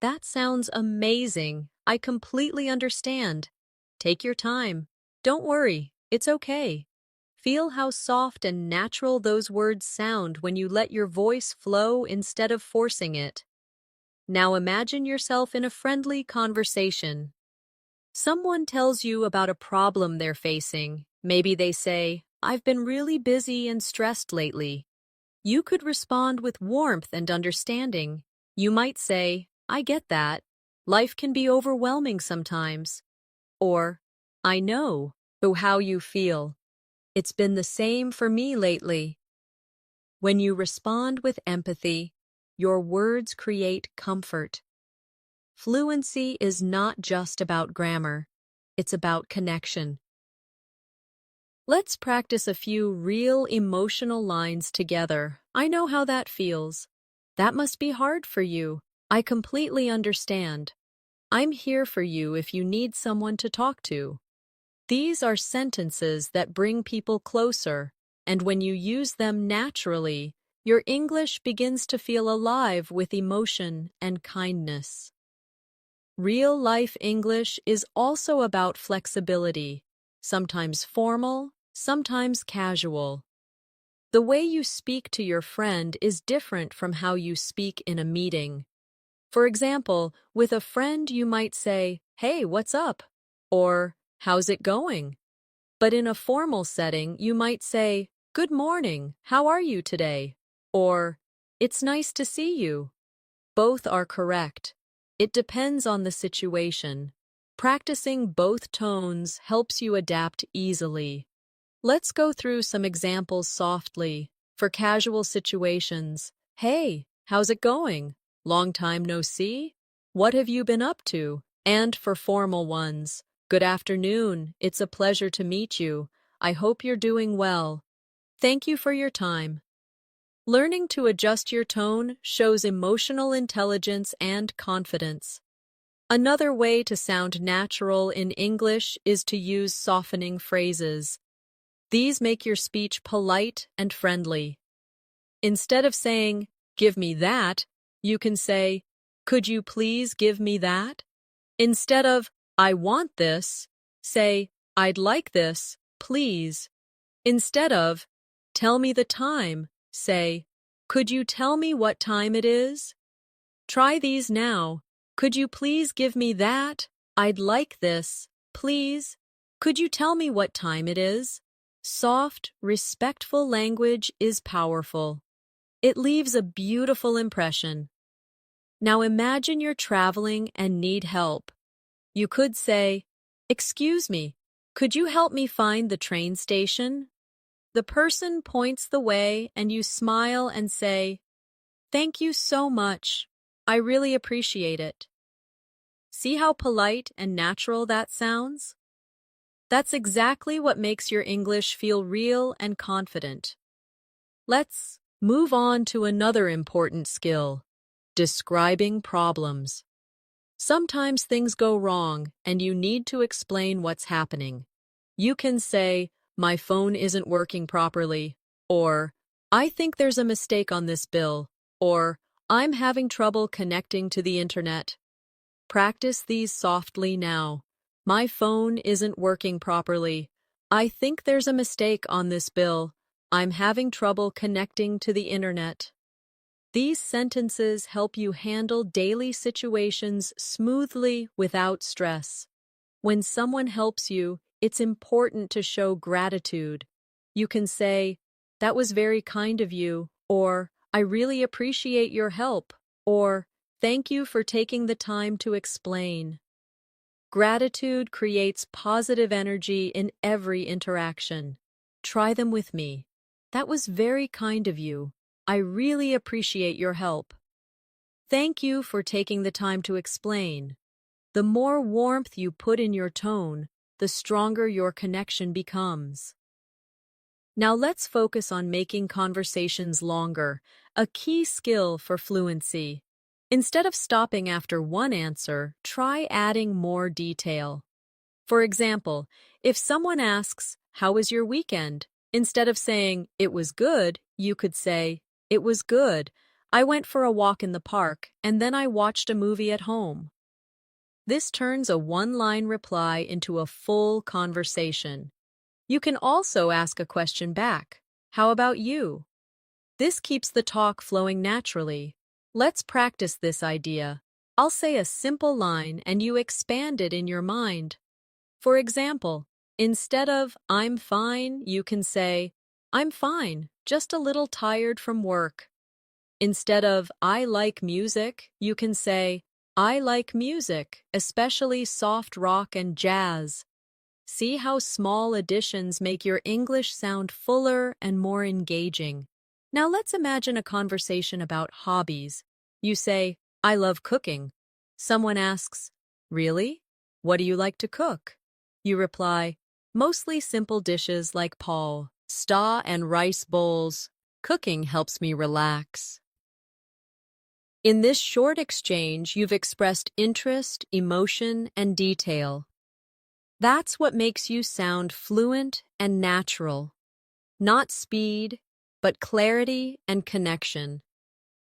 That sounds amazing. I completely understand. Take your time. Don't worry, it's okay. Feel how soft and natural those words sound when you let your voice flow instead of forcing it. Now imagine yourself in a friendly conversation. Someone tells you about a problem they're facing. Maybe they say, I've been really busy and stressed lately. You could respond with warmth and understanding. You might say, I get that. Life can be overwhelming sometimes. Or, I know how you feel. It's been the same for me lately. When you respond with empathy, your words create comfort. Fluency is not just about grammar, it's about connection. Let's practice a few real emotional lines together. I know how that feels. That must be hard for you. I completely understand. I'm here for you if you need someone to talk to. These are sentences that bring people closer, and when you use them naturally, your English begins to feel alive with emotion and kindness. Real-life English is also about flexibility, sometimes formal, sometimes casual. The way you speak to your friend is different from how you speak in a meeting. For example, with a friend you might say, "Hey, what's up?" or "How's it going?" But in a formal setting, you might say, "Good morning, how are you today?" or "It's nice to see you." Both are correct. It depends on the situation. Practicing both tones helps you adapt easily. Let's go through some examples softly. For casual situations, "Hey, how's it going? Long time no see? What have you been up to?" And for formal ones, "Good afternoon. It's a pleasure to meet you. I hope you're doing well. Thank you for your time." Learning to adjust your tone shows emotional intelligence and confidence. Another way to sound natural in English is to use softening phrases. These make your speech polite and friendly. Instead of saying, "Give me that," you can say, "Could you please give me that?" Instead of, "I want this," say, "I'd like this, please." Instead of, "Tell me the time," say, "Could you tell me what time it is?" Try these now. Could you please give me that? I'd like this, please. Could you tell me what time it is? Soft, respectful language is powerful. It leaves a beautiful impression. Now imagine you're traveling and need help. You could say, "Excuse me, could you help me find the train station?" The person points the way and you smile and say, "Thank you so much. I really appreciate it." See how polite and natural that sounds? That's exactly what makes your English feel real and confident. Let's move on to another important skill, describing problems. Sometimes things go wrong and you need to explain what's happening. You can say, "My phone isn't working properly," or "I think there's a mistake on this bill," or "I'm having trouble connecting to the internet." Practice these softly now. "My phone isn't working properly. I think there's a mistake on this bill. I'm having trouble connecting to the internet." These sentences help you handle daily situations smoothly without stress. When someone helps you, it's important to show gratitude. You can say, "That was very kind of you," or "I really appreciate your help," or "Thank you for taking the time to explain." Gratitude creates positive energy in every interaction. Try them with me. "That was very kind of you. I really appreciate your help." Thank you for taking the time to explain. The more warmth you put in your tone, the stronger your connection becomes. Now let's focus on making conversations longer, a key skill for fluency. Instead of stopping after one answer, try adding more detail. For example, if someone asks, "How was your weekend?" instead of saying, "It was good," you could say, "It was good. I went for a walk in the park, and then I watched a movie at home." This turns a one-line reply into a full conversation. You can also ask a question back. "How about you?" This keeps the talk flowing naturally. Let's practice this idea. I'll say a simple line and you expand it in your mind. For example, instead of "I'm fine," you can say, "I'm fine, just a little tired from work." Instead of "I like music," you can say, "I like music, especially soft rock and jazz." See how small additions make your English sound fuller and more engaging. Now let's imagine a conversation about hobbies. You say, "I love cooking." Someone asks, "Really? What do you like to cook?" You reply, "Mostly simple dishes like pasta and rice bowls. Cooking helps me relax." In this short exchange, you've expressed interest, emotion, and detail. That's what makes you sound fluent and natural. Not speed, but clarity and connection.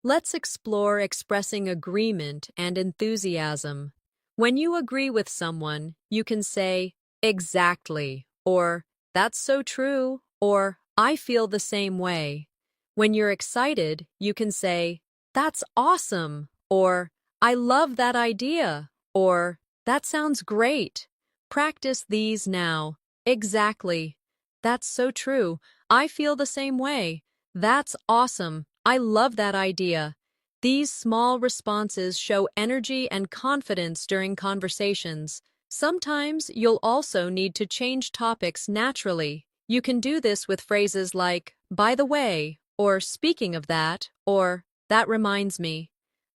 Let's explore expressing agreement and enthusiasm. When you agree with someone, you can say, "Exactly," or "That's so true," or "I feel the same way." When you're excited, you can say, "That's awesome," or "I love that idea," or "That sounds great." Practice these now. "Exactly." "That's so true. I feel the same way." "That's awesome. I love that idea." These small responses show energy and confidence during conversations. Sometimes you'll also need to change topics naturally. You can do this with phrases like, "By the way," or "Speaking of that," or "That reminds me."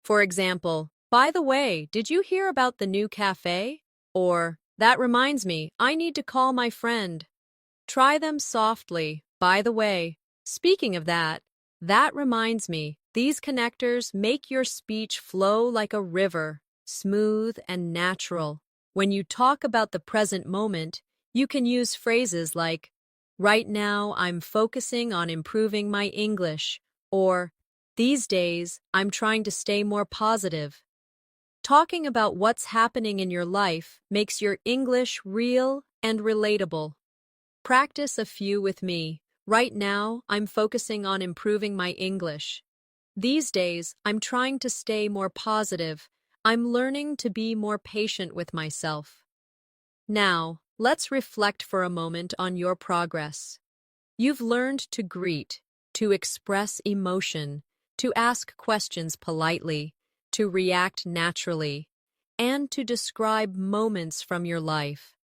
For example, "By the way, did you hear about the new cafe?" Or, "That reminds me, I need to call my friend." Try them softly. "By the way, speaking of that," "That reminds me." These connectors make your speech flow like a river. smooth, and natural. When you talk about the present moment, you can use phrases like, "Right now, I'm focusing on improving my English," or, "These days, I'm trying to stay more positive." Talking about what's happening in your life makes your English real and relatable. Practice a few with me. Right now, I'm focusing on improving my English. These days, I'm trying to stay more positive. I'm learning to be more patient with myself. Now, let's reflect for a moment on your progress. You've learned to greet, to express emotion, to ask questions politely, to react naturally, and to describe moments from your life.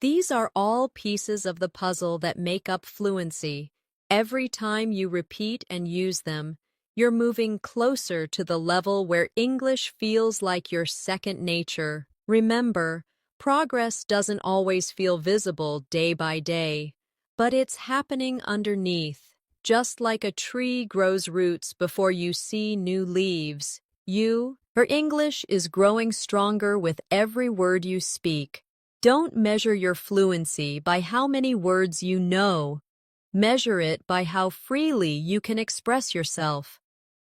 These are all pieces of the puzzle that make up fluency. Every time you repeat and use them, you're moving closer to the level where English feels like your second nature. Remember, progress doesn't always feel visible day by day, but it's happening underneath. Just like a tree grows roots before you see new leaves, your English is growing stronger with every word you speak. Don't measure your fluency by how many words you know. Measure it by how freely you can express yourself.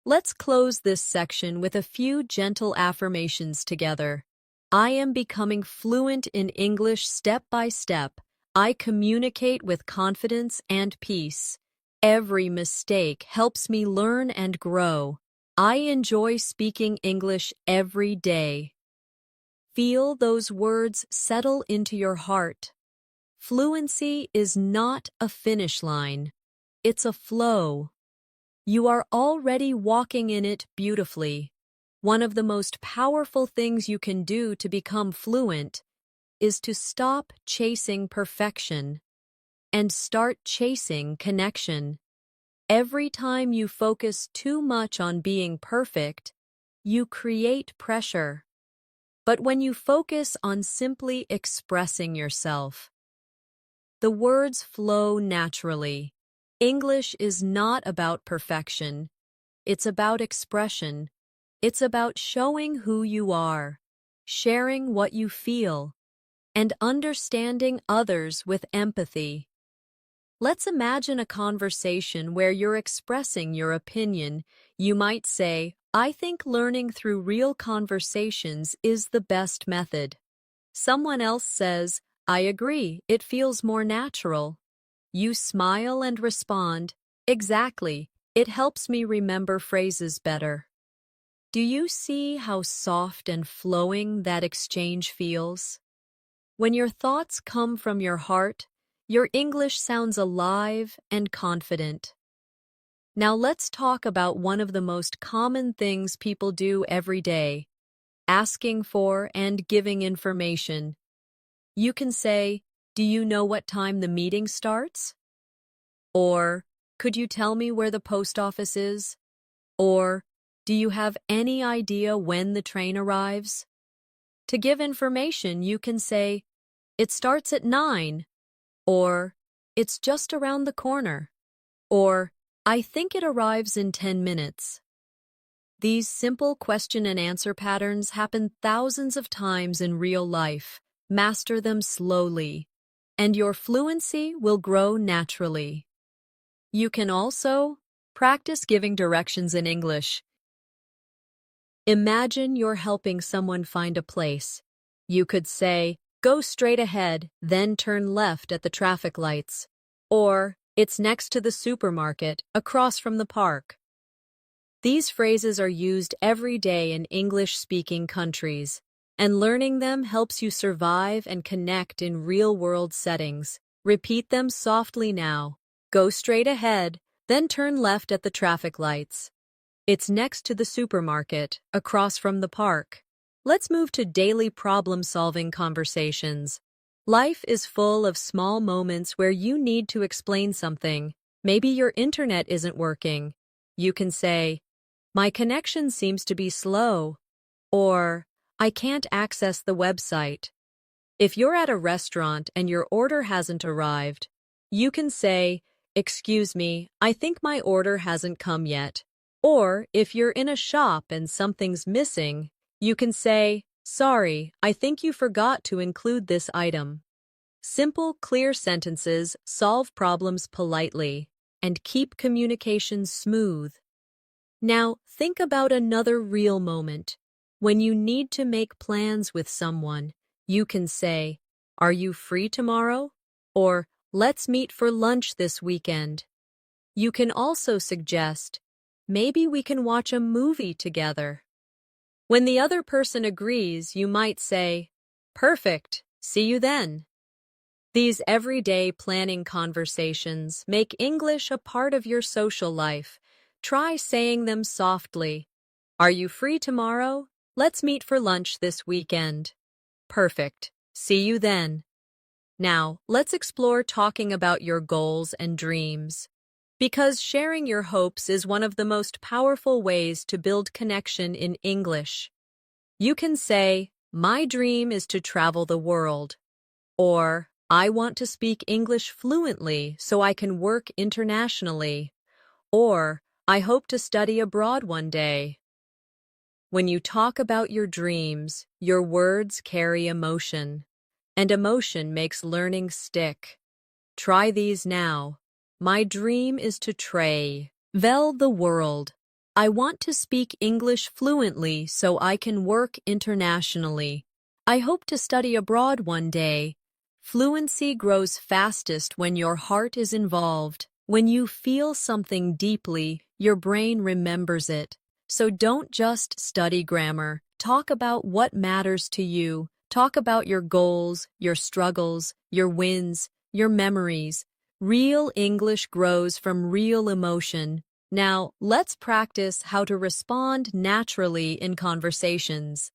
Let's close this section with a few gentle affirmations together. I am becoming fluent in English step by step. I communicate with confidence and peace. Every mistake helps me learn and grow. I enjoy speaking English every day. Feel those words settle into your heart. Fluency is not a finish line. It's a flow. You are already walking in it beautifully. One of the most powerful things you can do to become fluent is to stop chasing perfection and start chasing connection. Every time you focus too much on being perfect, you create pressure. But when you focus on simply expressing yourself, the words flow naturally. English is not about perfection. It's about expression. It's about showing who you are, sharing what you feel, and understanding others with empathy. Let's imagine a conversation where you're expressing your opinion. You might say, "I think learning through real conversations is the best method." Someone else says, "I agree, it feels more natural." You smile and respond, "Exactly, it helps me remember phrases better." Do you see how soft and flowing that exchange feels? When your thoughts come from your heart, your English sounds alive and confident. Now let's talk about one of the most common things people do every day: asking for and giving information. You can say, "Do you know what time the meeting starts?" Or, "Could you tell me where the post office is?" Or, "Do you have any idea when the train arrives?" To give information, you can say, "It starts at 9, or "It's just around the corner," or "I think it arrives in 10 minutes. These simple question and answer patterns happen thousands of times in real life. Master them slowly, and your fluency will grow naturally. You can also practice giving directions in English. Imagine you're helping someone find a place. You could say, "Go straight ahead, then turn left at the traffic lights." Or, "It's next to the supermarket, across from the park." These phrases are used every day in English-speaking countries, and learning them helps you survive and connect in real-world settings. Repeat them softly now. Go straight ahead, then turn left at the traffic lights. It's next to the supermarket, across from the park. Let's move to daily problem-solving conversations. Life is full of small moments where you need to explain something. Maybe your internet isn't working. You can say, "My connection seems to be slow," or "I can't access the website." If you're at a restaurant and your order hasn't arrived, you can say, "Excuse me, I think my order hasn't come yet." Or if you're in a shop and something's missing, You can say, "Sorry, I think you forgot to include this item." Simple, clear sentences solve problems politely and keep communication smooth. Now, think about another real moment. When you need to make plans with someone, you can say, "Are you free tomorrow?" Or, "Let's meet for lunch this weekend." You can also suggest, "Maybe we can watch a movie together." When the other person agrees, you might say, "Perfect, see you then." These everyday planning conversations make English a part of your social life. Try saying them softly. "Are you free tomorrow? Let's meet for lunch this weekend." Perfect. See you then. Now, let's explore talking about your goals and dreams. Because sharing your hopes is one of the most powerful ways to build connection in English. You can say, "My dream is to travel the world," or "I want to speak English fluently so I can work internationally," or "I hope to study abroad one day." When you talk about your dreams, your words carry emotion, and emotion makes learning stick. Try these now. My dream is to travel the world. I want to speak English fluently so I can work internationally. I hope to study abroad one day. Fluency grows fastest when your heart is involved. When you feel something deeply, your brain remembers it. So don't just study grammar. Talk about what matters to you. Talk about your goals, your struggles, your wins, your memories. Real English grows from real emotion. Now, let's practice how to respond naturally in conversations.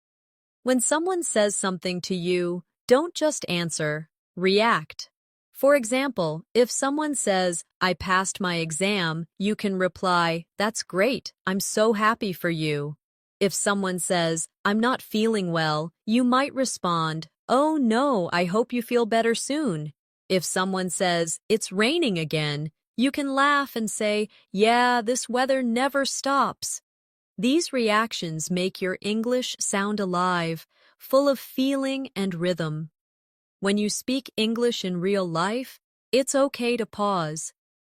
When someone says something to you, don't just answer, react. For example, if someone says, "I passed my exam," you can reply, "That's great, I'm so happy for you." If someone says, "I'm not feeling well," you might respond, "Oh no, I hope you feel better soon." If someone says, "It's raining again," you can laugh and say, "Yeah, this weather never stops." These reactions make your English sound alive, full of feeling and rhythm. When you speak English in real life, it's okay to pause.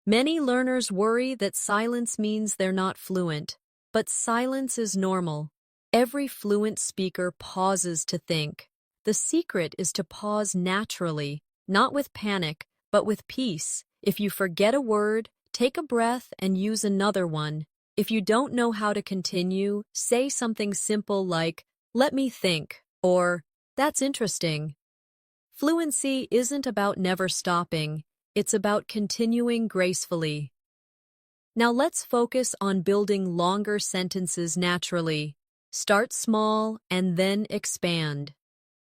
Many learners worry that silence means they're not fluent, but silence is normal. Every fluent speaker pauses to think. The secret is to pause naturally, not with panic, but with peace. If you forget a word, take a breath and use another one. If you don't know how to continue, say something simple like, "Let me think," or "That's interesting." Fluency isn't about never stopping, it's about continuing gracefully. Now let's focus on building longer sentences naturally. Start small and then expand.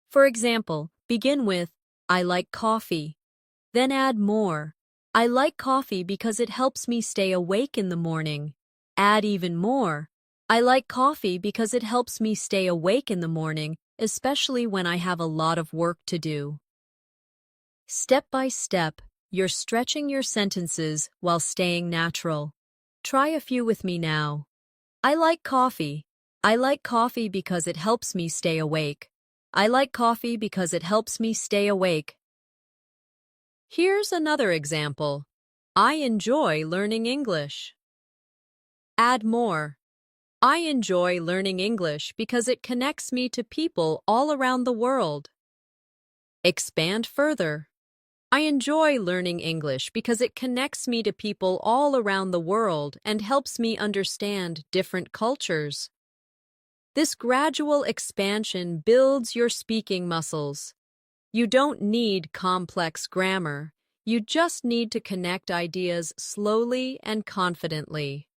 For example, begin with, "I like coffee." Then add more. "I like coffee because it helps me stay awake in the morning." Add even more. "I like coffee because it helps me stay awake in the morning, especially when I have a lot of work to do." Step by step, you're stretching your sentences while staying natural. Try a few with me now. "I like coffee." "I like coffee because it helps me stay awake." "I like coffee because it helps me stay awake." Here's another example. "I enjoy learning English." Add more. "I enjoy learning English because it connects me to people all around the world." Expand further. "I enjoy learning English because it connects me to people all around the world and helps me understand different cultures." This gradual expansion builds your speaking muscles. You don't need complex grammar. You just need to connect ideas slowly and confidently.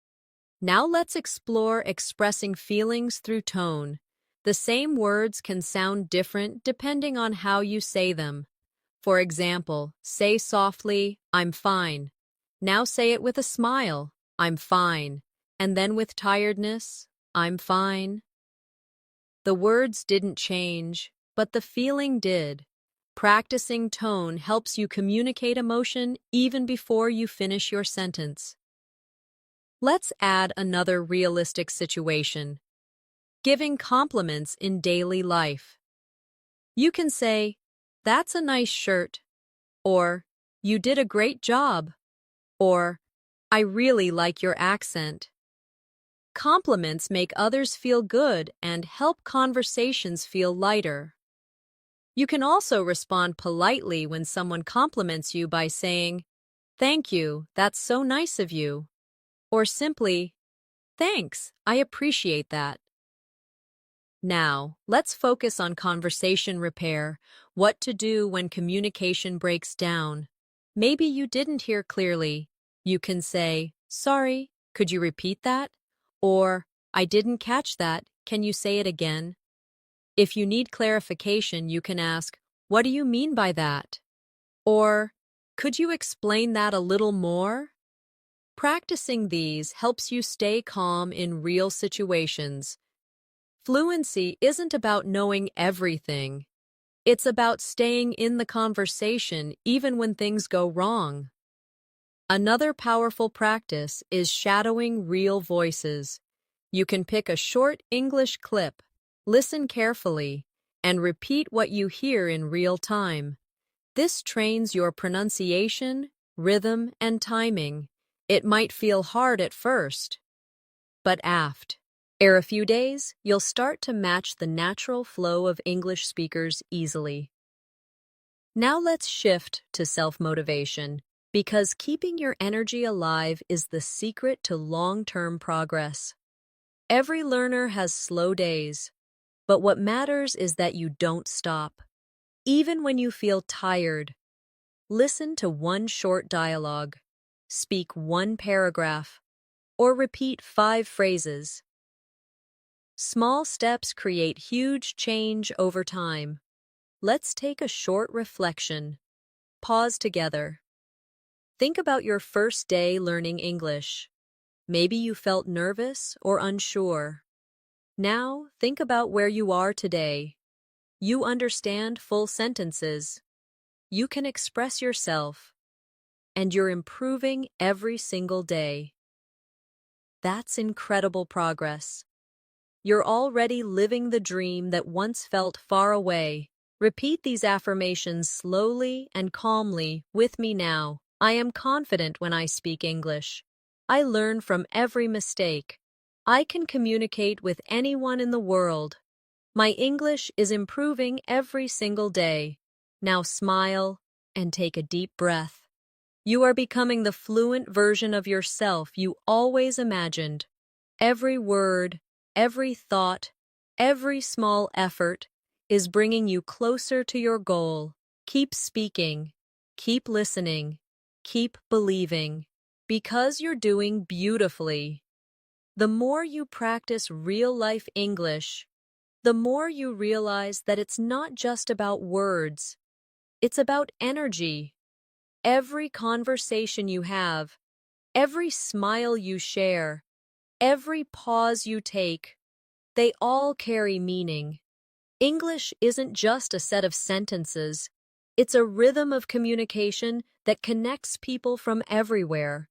Now let's explore expressing feelings through tone. The same words can sound different depending on how you say them. For example, say softly, "I'm fine." Now say it with a smile, "I'm fine." And then with tiredness, "I'm fine." The words didn't change, but the feeling did. Practicing tone helps you communicate emotion even before you finish your sentence. Let's add another realistic situation. Giving compliments in daily life. You can say, "That's a nice shirt," or "You did a great job," or "I really like your accent." Compliments make others feel good and help conversations feel lighter. You can also respond politely when someone compliments you by saying, "Thank you, that's so nice of you," or simply, "Thanks, I appreciate that." Now, let's focus on conversation repair, what to do when communication breaks down. Maybe you didn't hear clearly. You can say, "Sorry, could you repeat that?" Or, "I didn't catch that, can you say it again?" If you need clarification, you can ask, "What do you mean by that?" Or, "Could you explain that a little more?" Practicing these helps you stay calm in real situations. Fluency isn't about knowing everything. It's about staying in the conversation even when things go wrong. Another powerful practice is shadowing real voices. You can pick a short English clip, listen carefully, and repeat what you hear in real time. This trains your pronunciation, rhythm, and timing. It might feel hard at first, but after a few days, you'll start to match the natural flow of English speakers easily. Now let's shift to self-motivation, because keeping your energy alive is the secret to long-term progress. Every learner has slow days, but what matters is that you don't stop. Even when you feel tired, listen to one short dialogue, speak one paragraph, or repeat 5 phrases. Small steps create huge change over time. Let's take a short reflection. Pause together. Think about your first day learning English. Maybe you felt nervous or unsure. Now, think about where you are today. You understand full sentences. You can express yourself. And you're improving every single day. That's incredible progress. You're already living the dream that once felt far away. Repeat these affirmations slowly and calmly with me now. I am confident when I speak English. I learn from every mistake. I can communicate with anyone in the world. My English is improving every single day. Now smile and take a deep breath. You are becoming the fluent version of yourself you always imagined. Every word, every thought, every small effort is bringing you closer to your goal. Keep speaking, keep listening, keep believing, because you're doing beautifully. The more you practice real-life English, the more you realize that it's not just about words, it's about energy. Every conversation you have, every smile you share, every pause you take, they all carry meaning. English isn't just a set of sentences. It's a rhythm of communication that connects people from everywhere.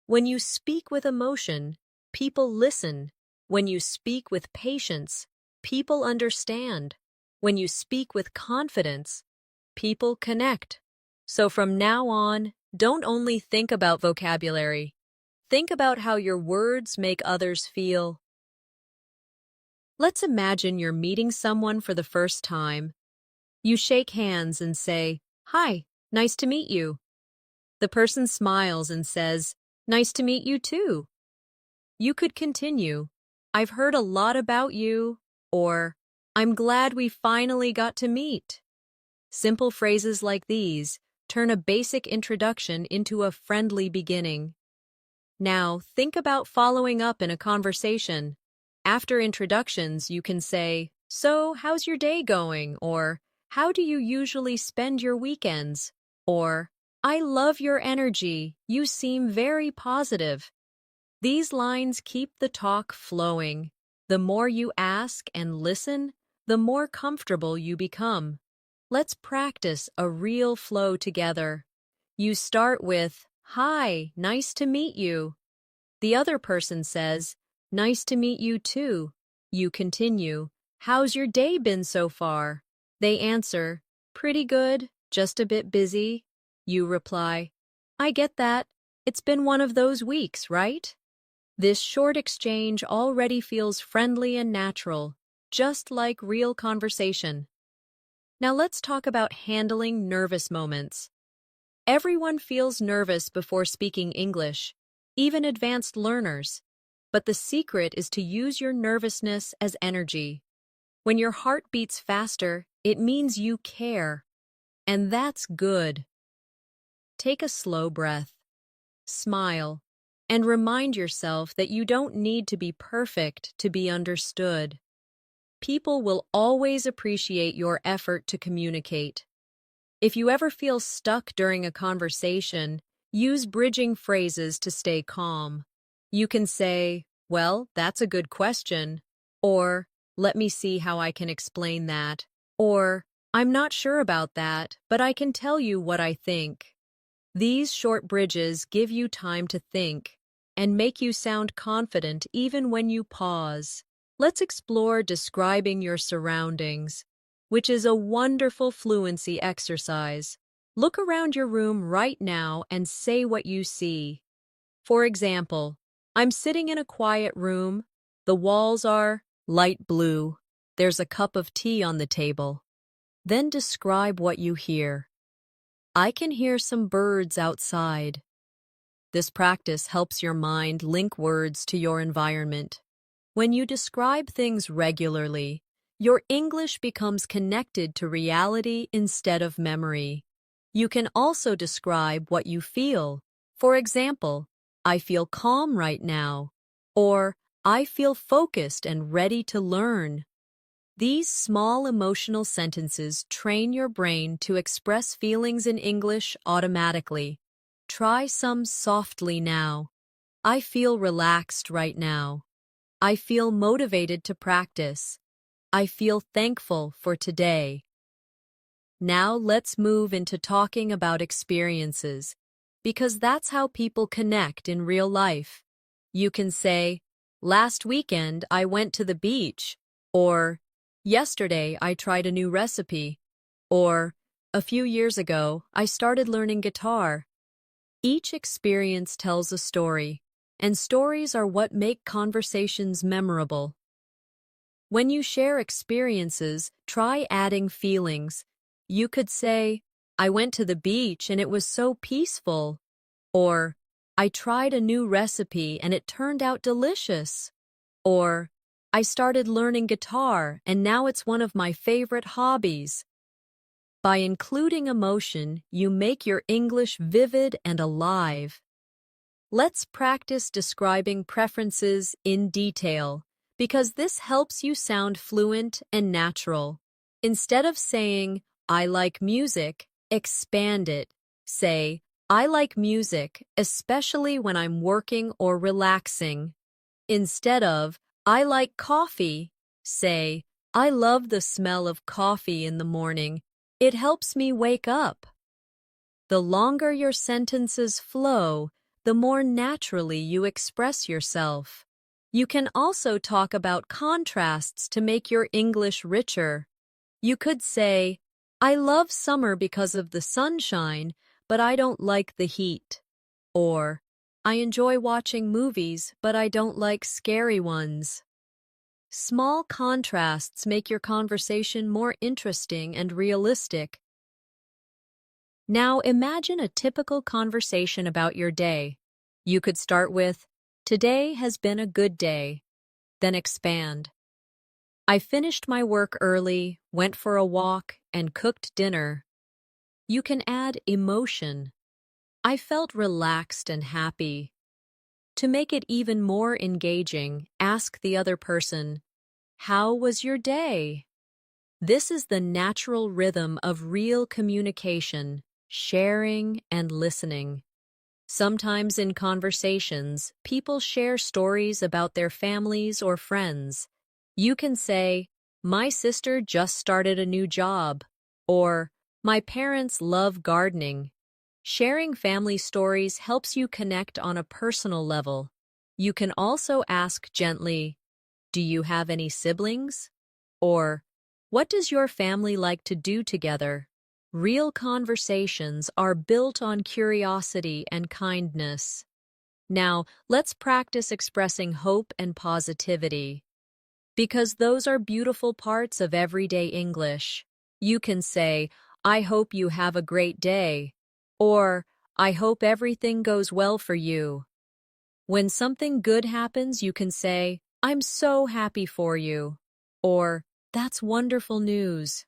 When you speak with emotion, people listen. When you speak with patience, people understand. When you speak with confidence, people connect. So from now on, don't only think about vocabulary. Think about how your words make others feel. Let's imagine you're meeting someone for the first time. You shake hands and say, "Hi, nice to meet you." The person smiles and says, "Nice to meet you too." You could continue, "I've heard a lot about you," or "I'm glad we finally got to meet." Simple phrases like these turn a basic introduction into a friendly beginning. Now, think about following up in a conversation. After introductions, you can say, "So, how's your day going?" Or, "How do you usually spend your weekends?" Or, "I love your energy. You seem very positive." These lines keep the talk flowing. The more you ask and listen, the more comfortable you become. Let's practice a real flow together. You start with, "Hi, nice to meet you." The other person says, "Nice to meet you too." You continue, "How's your day been so far?" They answer, "Pretty good, just a bit busy." You reply, "I get that. It's been one of those weeks, right?" This short exchange already feels friendly and natural, just like real conversation. Now let's talk about handling nervous moments. Everyone feels nervous before speaking English, even advanced learners. But the secret is to use your nervousness as energy. When your heart beats faster, it means you care. And that's good. Take a slow breath, smile, and remind yourself that you don't need to be perfect to be understood. People will always appreciate your effort to communicate. If you ever feel stuck during a conversation, use bridging phrases to stay calm. You can say, "Well, that's a good question," or "Let me see how I can explain that," or "I'm not sure about that, but I can tell you what I think." These short bridges give you time to think and make you sound confident even when you pause. Let's explore describing your surroundings, which is a wonderful fluency exercise. Look around your room right now and say what you see. For example, "I'm sitting in a quiet room. The walls are light blue. There's a cup of tea on the table." Then describe what you hear. "I can hear some birds outside." This practice helps your mind link words to your environment. When you describe things regularly, your English becomes connected to reality instead of memory. You can also describe what you feel. For example, "I feel calm right now," or "I feel focused and ready to learn." These small emotional sentences train your brain to express feelings in English automatically. Try some softly now. "I feel relaxed right now." "I feel motivated to practice." "I feel thankful for today." Now let's move into talking about experiences, because that's how people connect in real life. You can say, "Last weekend I went to the beach," or "Yesterday I tried a new recipe," or "A few years ago I started learning guitar." Each experience tells a story, and stories are what make conversations memorable. When you share experiences, try adding feelings. You could say, "I went to the beach and it was so peaceful," or "I tried a new recipe and it turned out delicious," or "I started learning guitar and now it's one of my favorite hobbies." By including emotion, you make your English vivid and alive. Let's practice describing preferences in detail, because this helps you sound fluent and natural. Instead of saying, "I like music," expand it. Say, "I like music, especially when I'm working or relaxing." Instead of, "I like coffee," say, "I love the smell of coffee in the morning. It helps me wake up." The longer your sentences flow, the more naturally you express yourself. You can also talk about contrasts to make your English richer. You could say, "I love summer because of the sunshine, but I don't like the heat." Or, "I enjoy watching movies, but I don't like scary ones." Small contrasts make your conversation more interesting and realistic. Now imagine a typical conversation about your day. You could start with, "Today has been a good day." Then expand. "I finished my work early, went for a walk, and cooked dinner." You can add emotion. "I felt relaxed and happy." To make it even more engaging, ask the other person, "How was your day?" This is the natural rhythm of real communication, sharing and listening. Sometimes in conversations, people share stories about their families or friends. You can say, "My sister just started a new job," or "My parents love gardening." Sharing family stories helps you connect on a personal level. You can also ask gently, Do you have any siblings? Or, what does your family like to do together? Real conversations are built on curiosity and kindness. Now, let's practice expressing hope and positivity, because those are beautiful parts of everyday English. You can say, I hope you have a great day, or I hope everything goes well for you. When something good happens, you can say, I'm so happy for you, or that's wonderful news.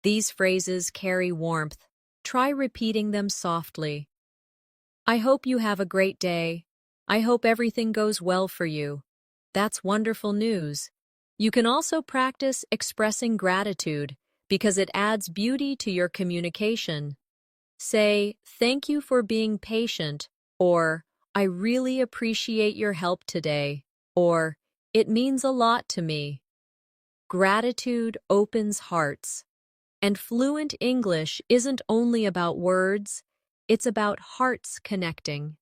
These phrases carry warmth. Try repeating them softly. I hope you have a great day. I hope everything goes well for you. That's wonderful news. You can also practice expressing gratitude because it adds beauty to your communication. Say, thank you for being patient, or I really appreciate your help today, or it means a lot to me. Gratitude opens hearts. And fluent English isn't only about words, it's about hearts connecting.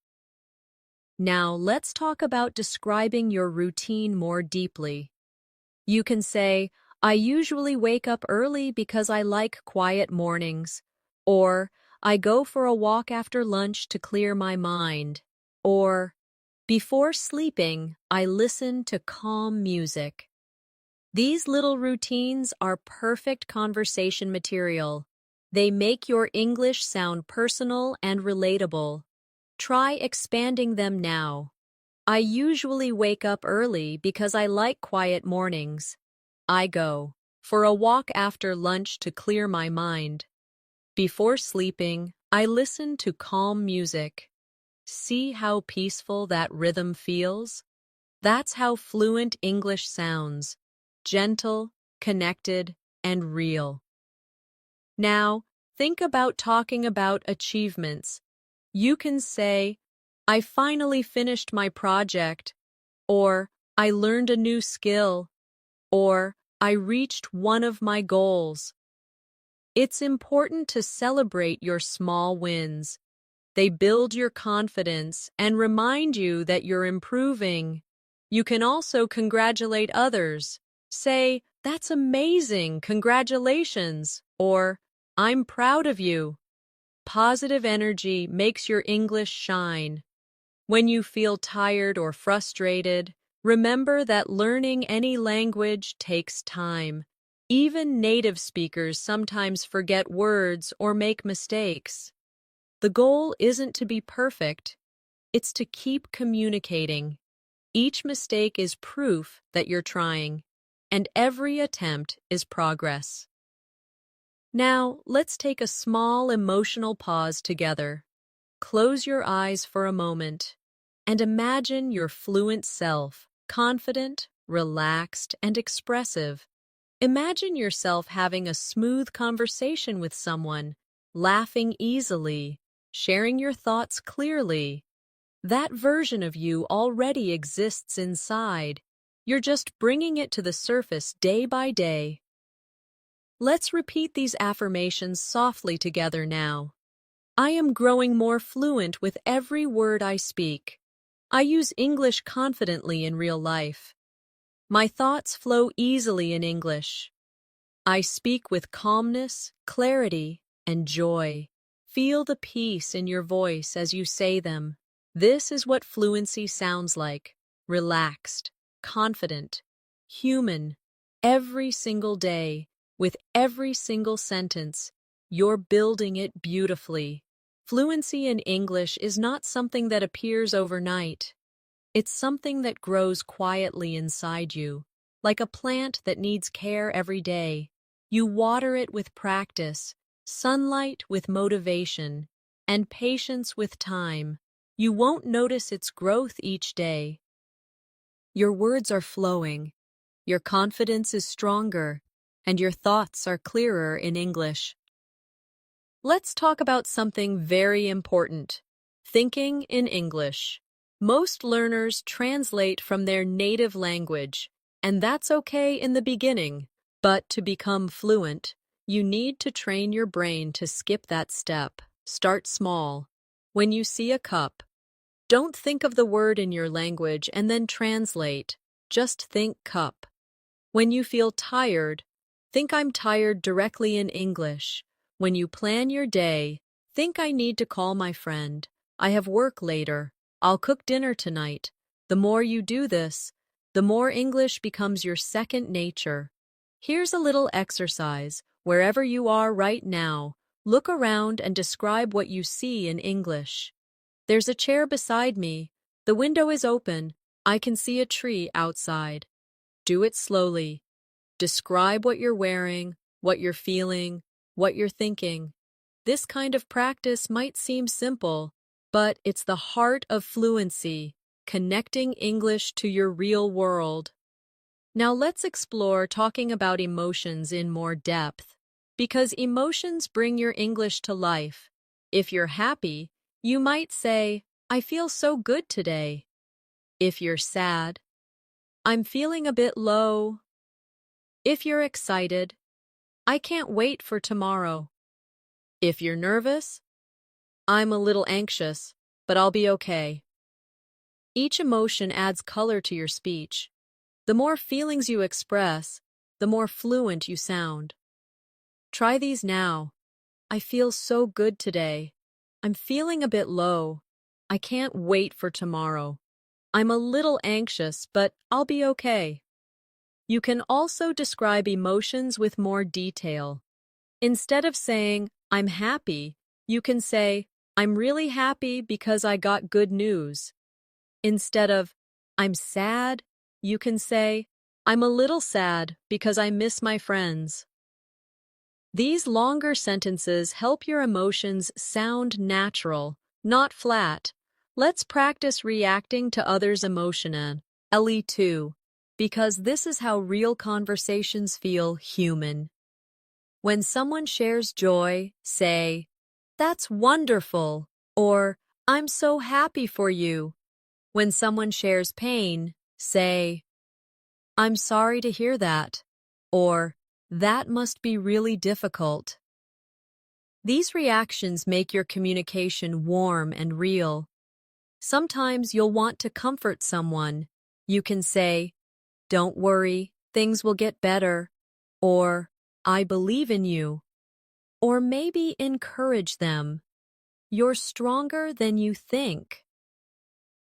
Now, let's talk about describing your routine more deeply. You can say, I usually wake up early because I like quiet mornings, or I go for a walk after lunch to clear my mind, or before sleeping, I listen to calm music. These little routines are perfect conversation material. They make your English sound personal and relatable. Try expanding them now. I usually wake up early because I like quiet mornings. I go for a walk after lunch to clear my mind. Before sleeping, I listen to calm music. See how peaceful that rhythm feels? That's how fluent English sounds. Gentle, connected, and real. Now, think about talking about achievements. You can say, I finally finished my project, or I learned a new skill, or I reached one of my goals. It's important to celebrate your small wins. They build your confidence and remind you that you're improving. You can also congratulate others. Say, that's amazing, congratulations, or I'm proud of you. Positive energy makes your English shine. When you feel tired or frustrated, remember that learning any language takes time. Even native speakers sometimes forget words or make mistakes. The goal isn't to be perfect, it's to keep communicating. Each mistake is proof that you're trying, and every attempt is progress. Now, let's take a small emotional pause together. Close your eyes for a moment and imagine your fluent self, confident, relaxed, and expressive. Imagine yourself having a smooth conversation with someone, laughing easily, sharing your thoughts clearly. That version of you already exists inside. You're just bringing it to the surface day by day. Let's repeat these affirmations softly together now. I am growing more fluent with every word I speak. I use English confidently in real life. My thoughts flow easily in English. I speak with calmness, clarity, and joy. Feel the peace in your voice as you say them. This is what fluency sounds like: relaxed, confident, human. Every single day, with every single sentence, you're building it beautifully. Fluency in English is not something that appears overnight. It's something that grows quietly inside you, like a plant that needs care every day. You water it with practice, sunlight with motivation, and patience with time. You won't notice its growth each day. Your words are flowing, your confidence is stronger, and your thoughts are clearer in English. Let's talk about something very important: thinking in English. Most learners translate from their native language, and that's okay in the beginning. But to become fluent, you need to train your brain to skip that step. Start small. When you see a cup, don't think of the word in your language and then translate. just think cup. When you feel tired, think I'm tired directly in English. When you plan your day, think I need to call my friend. I have work later. I'll cook dinner tonight. The more you do this, the more English becomes your second nature. Here's a little exercise. Wherever you are right now, look around and describe what you see in English. There's a chair beside me. The window is open. I can see a tree outside. Do it slowly. Describe what you're wearing, what you're feeling, what you're thinking. This kind of practice might seem simple, but it's the heart of fluency, connecting English to your real world. Now let's explore talking about emotions in more depth, because emotions bring your English to life. If you're happy, you might say, I feel so good today. If you're sad, I'm feeling a bit low. If you're excited, I can't wait for tomorrow. If you're nervous, I'm a little anxious, but I'll be okay. Each emotion adds color to your speech. The more feelings you express, the more fluent you sound. Try these now. I feel so good today. I'm feeling a bit low. I can't wait for tomorrow. I'm a little anxious, but I'll be okay. You can also describe emotions with more detail. Instead of saying, I'm happy, you can say, I'm really happy because I got good news. Instead of, I'm sad, you can say, I'm a little sad because I miss my friends. These longer sentences help your emotions sound natural, not flat. Let's practice reacting to others' emotion. LE2. Because this is how real conversations feel human. When someone shares joy, say, That's wonderful, or I'm so happy for you. When someone shares pain, say, I'm sorry to hear that, or that must be really difficult. These reactions make your communication warm and real. Sometimes you'll want to comfort someone. You can say, Don't worry, things will get better, or I believe in you, or maybe encourage them. You're stronger than you think.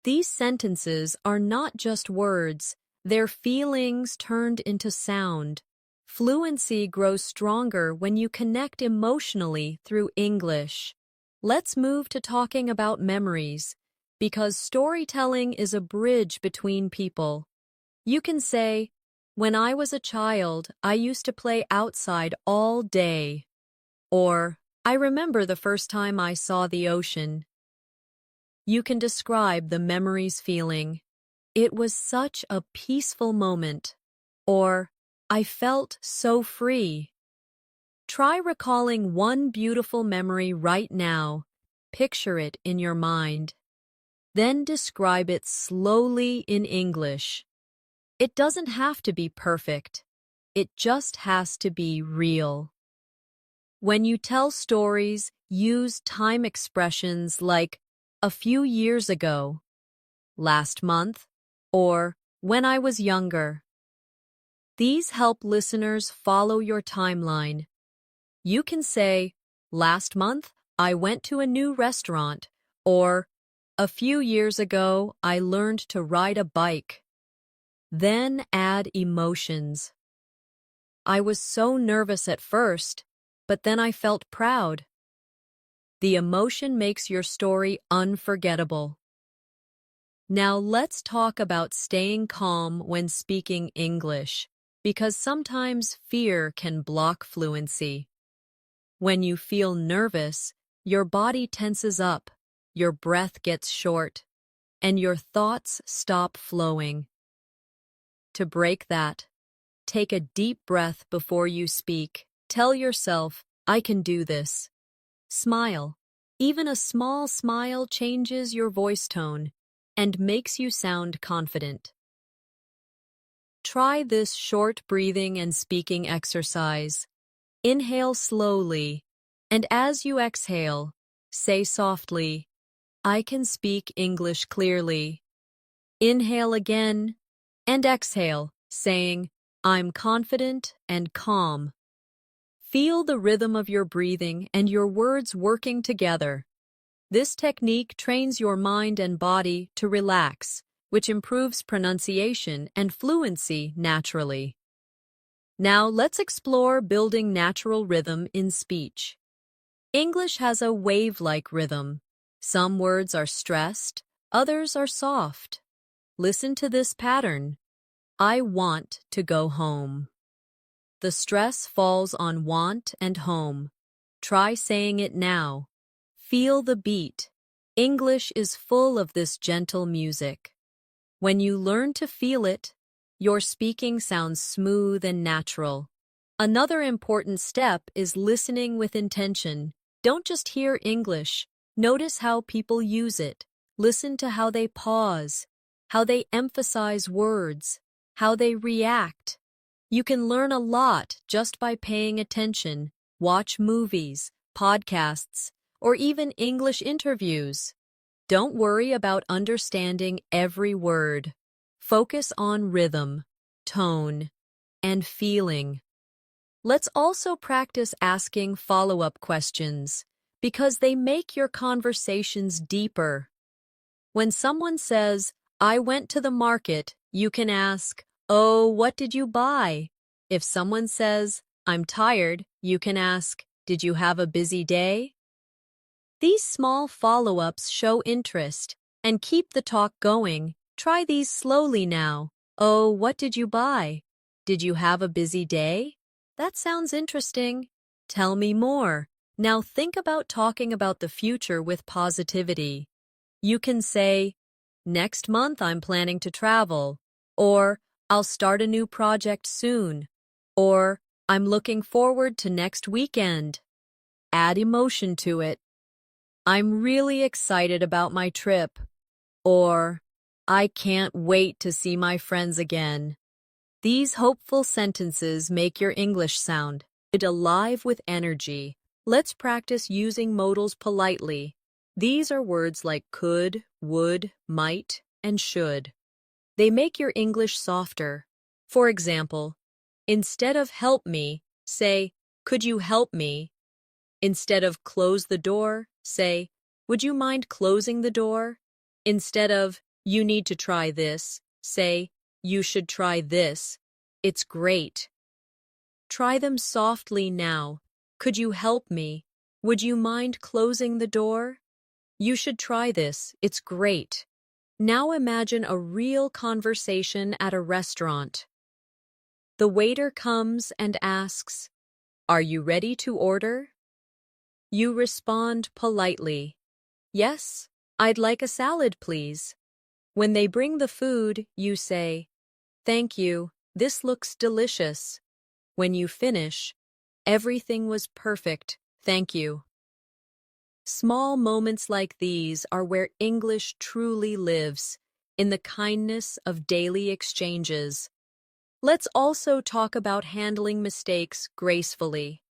These sentences are not just words, they're feelings turned into sound. Fluency grows stronger when you connect emotionally through English. Let's move to talking about memories, because storytelling is a bridge between people. You can say, When I was a child, I used to play outside all day. Or, I remember the first time I saw the ocean. You can describe the memory's feeling. It was such a peaceful moment. Or, I felt so free. Try recalling one beautiful memory right now. Picture it in your mind. Then describe it slowly in English. It doesn't have to be perfect. It just has to be real. When you tell stories, use time expressions like a few years ago, last month, or when I was younger. These help listeners follow your timeline. You can say, Last month, I went to a new restaurant, or a few years ago, I learned to ride a bike. Then add emotions. I was so nervous at first, but then I felt proud. The emotion makes your story unforgettable. Now let's talk about staying calm when speaking English, because sometimes fear can block fluency. When you feel nervous, your body tenses up, your breath gets short, and your thoughts stop flowing. To break that, take a deep breath before you speak. Tell yourself, I can do this. Smile. Even a small smile changes your voice tone and makes you sound confident. Try this short breathing and speaking exercise. Inhale slowly, and as you exhale, say softly, I can speak English clearly. Inhale again, And exhale, saying, I'm confident and calm. Feel the rhythm of your breathing and your words working together. This technique trains your mind and body to relax, which improves pronunciation and fluency naturally. Now let's explore building natural rhythm in speech. English has a wave-like rhythm. Some words are stressed, others are soft. Listen to this pattern. I want to go home. The stress falls on want and home. Try saying it now. Feel the beat. English is full of this gentle music. When you learn to feel it, your speaking sounds smooth and natural. Another important step is listening with intention. Don't just hear English. Notice how people use it. Listen to how they pause, how they emphasize words, how they react. You can learn a lot just by paying attention. Watch movies, podcasts, or even English interviews. Don't worry about understanding every word. Focus on rhythm, tone, and feeling. Let's also practice asking follow-up questions because they make your conversations deeper. When someone says, I went to the market, you can ask, oh, what did you buy? If someone says, I'm tired, you can ask, did you have a busy day? These small follow-ups show interest and keep the talk going. Try these slowly now. Oh, what did you buy? Did you have a busy day? That sounds interesting. Tell me more. Now think about talking about the future with positivity. You can say, next month I'm planning to travel, or I'll start a new project soon, or I'm looking forward to next weekend. Add emotion to it. I'm really excited about my trip, or I can't wait to see my friends again. These hopeful sentences make your English sound alive with energy. Let's practice using modals politely. These are words like could, would, might, and should. They make your English softer. For example, instead of help me, say, could you help me? Instead of close the door, say, would you mind closing the door? Instead of you need to try this, say, you should try this. It's great. Try them softly now. Could you help me? Would you mind closing the door? You should try this. It's great. Now imagine a real conversation at a restaurant. The waiter comes and asks, are you ready to order? You respond politely, yes, I'd like a salad, please. When they bring the food, you say, thank you, this looks delicious. When you finish, everything was perfect, thank you. Small moments like these are where English truly lives, in the kindness of daily exchanges. Let's also talk about handling mistakes gracefully.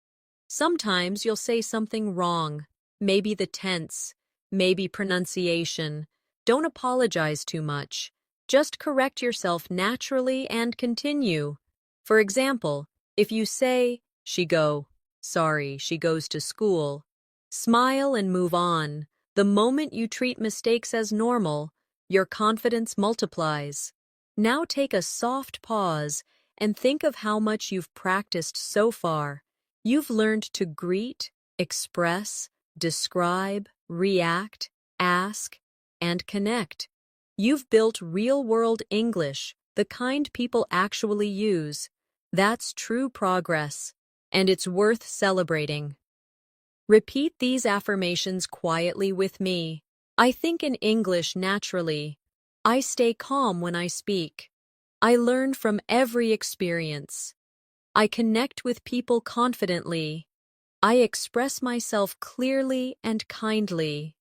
Sometimes you'll say something wrong, maybe the tense, maybe pronunciation. Don't apologize too much. Just correct yourself naturally and continue. For example, if you say, sorry, she goes to school, smile and move on. The moment you treat mistakes as normal, your confidence multiplies. Now take a soft pause and think of how much you've practiced so far. You've learned to greet, express, describe, react, ask, and connect. You've built real-world English, the kind people actually use. That's true progress, and it's worth celebrating. Repeat these affirmations quietly with me. I think in English naturally. I stay calm when I speak. I learn from every experience. I connect with people confidently. I express myself clearly and kindly.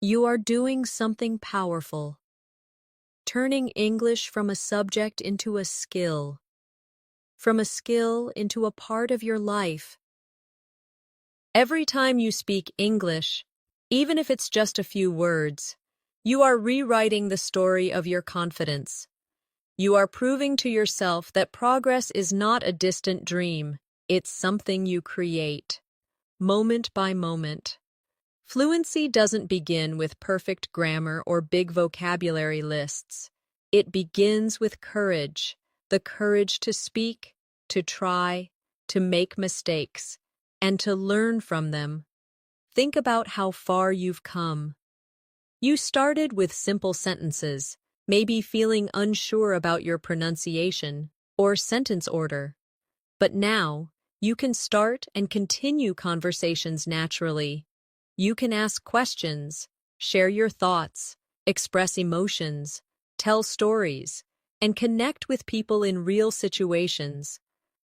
You are doing something powerful. Turning English from a subject into a skill. From a skill into a part of your life. Every time you speak English, even if it's just a few words, you are rewriting the story of your confidence. You are proving to yourself that progress is not a distant dream. It's something you create, moment by moment. Fluency doesn't begin with perfect grammar or big vocabulary lists. It begins with courage, the courage to speak, to try, to make mistakes, and to learn from them. Think about how far you've come. You started with simple sentences, maybe feeling unsure about your pronunciation or sentence order. But now, you can start and continue conversations naturally. You can ask questions, share your thoughts, express emotions, tell stories, and connect with people in real situations.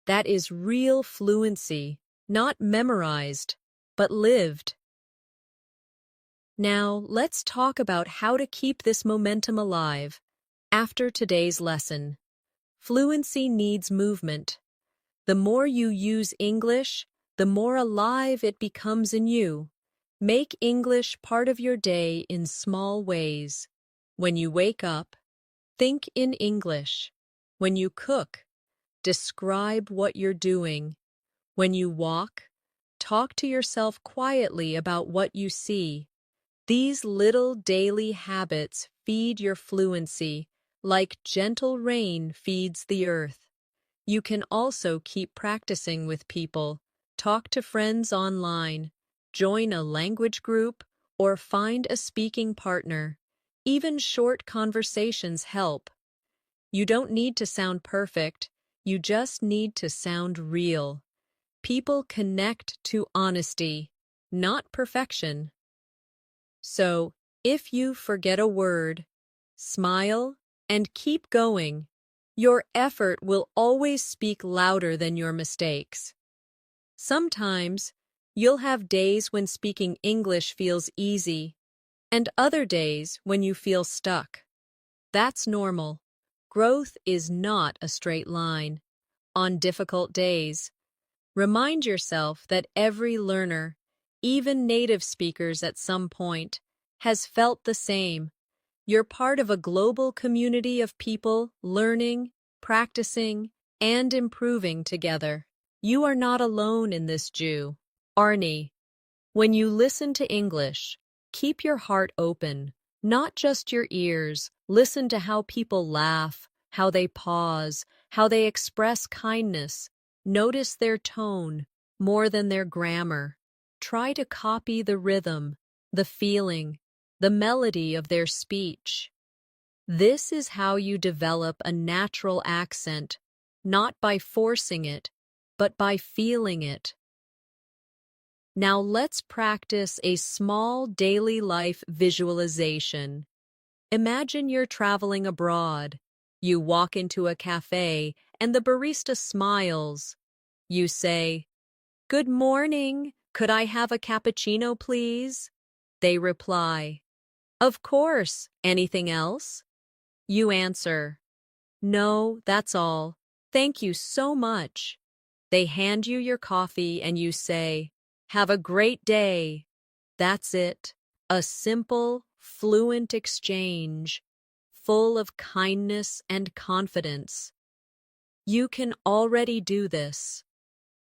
That is real fluency, not memorized, but lived. Now, let's talk about how to keep this momentum alive. After today's lesson, fluency needs movement. The more you use English, the more alive it becomes in you. Make English part of your day in small ways. When you wake up, think in English. When you cook, describe what you're doing. When you walk, talk to yourself quietly about what you see. These little daily habits feed your fluency, like gentle rain feeds the earth. You can also keep practicing with people, talk to friends online, join a language group, or find a speaking partner. Even short conversations help. You don't need to sound perfect, you just need to sound real. People connect to honesty, not perfection. So, if you forget a word, smile and keep going. Your effort will always speak louder than your mistakes. Sometimes, you'll have days when speaking English feels easy, and other days when you feel stuck. That's normal. Growth is not a straight line. On difficult days, remind yourself that every learner, even native speakers at some point, has felt the same. You're part of a global community of people learning, practicing, and improving together. You are not alone in this journey. When you listen to English, keep your heart open, not just your ears. Listen to how people laugh, how they pause, how they express kindness. Notice their tone more than their grammar. Try to copy the rhythm, the feeling, the melody of their speech. This is how you develop a natural accent, not by forcing it, but by feeling it. Now let's practice a small daily life visualization. Imagine you're traveling abroad. You walk into a cafe and the barista smiles. You say, "Good morning, could I have a cappuccino, please?" They reply, "Of course, anything else?" You answer, "No, that's all. Thank you so much." They hand you your coffee and you say, "Have a great day." That's it. A simple, fluent exchange, full of kindness and confidence. You can already do this.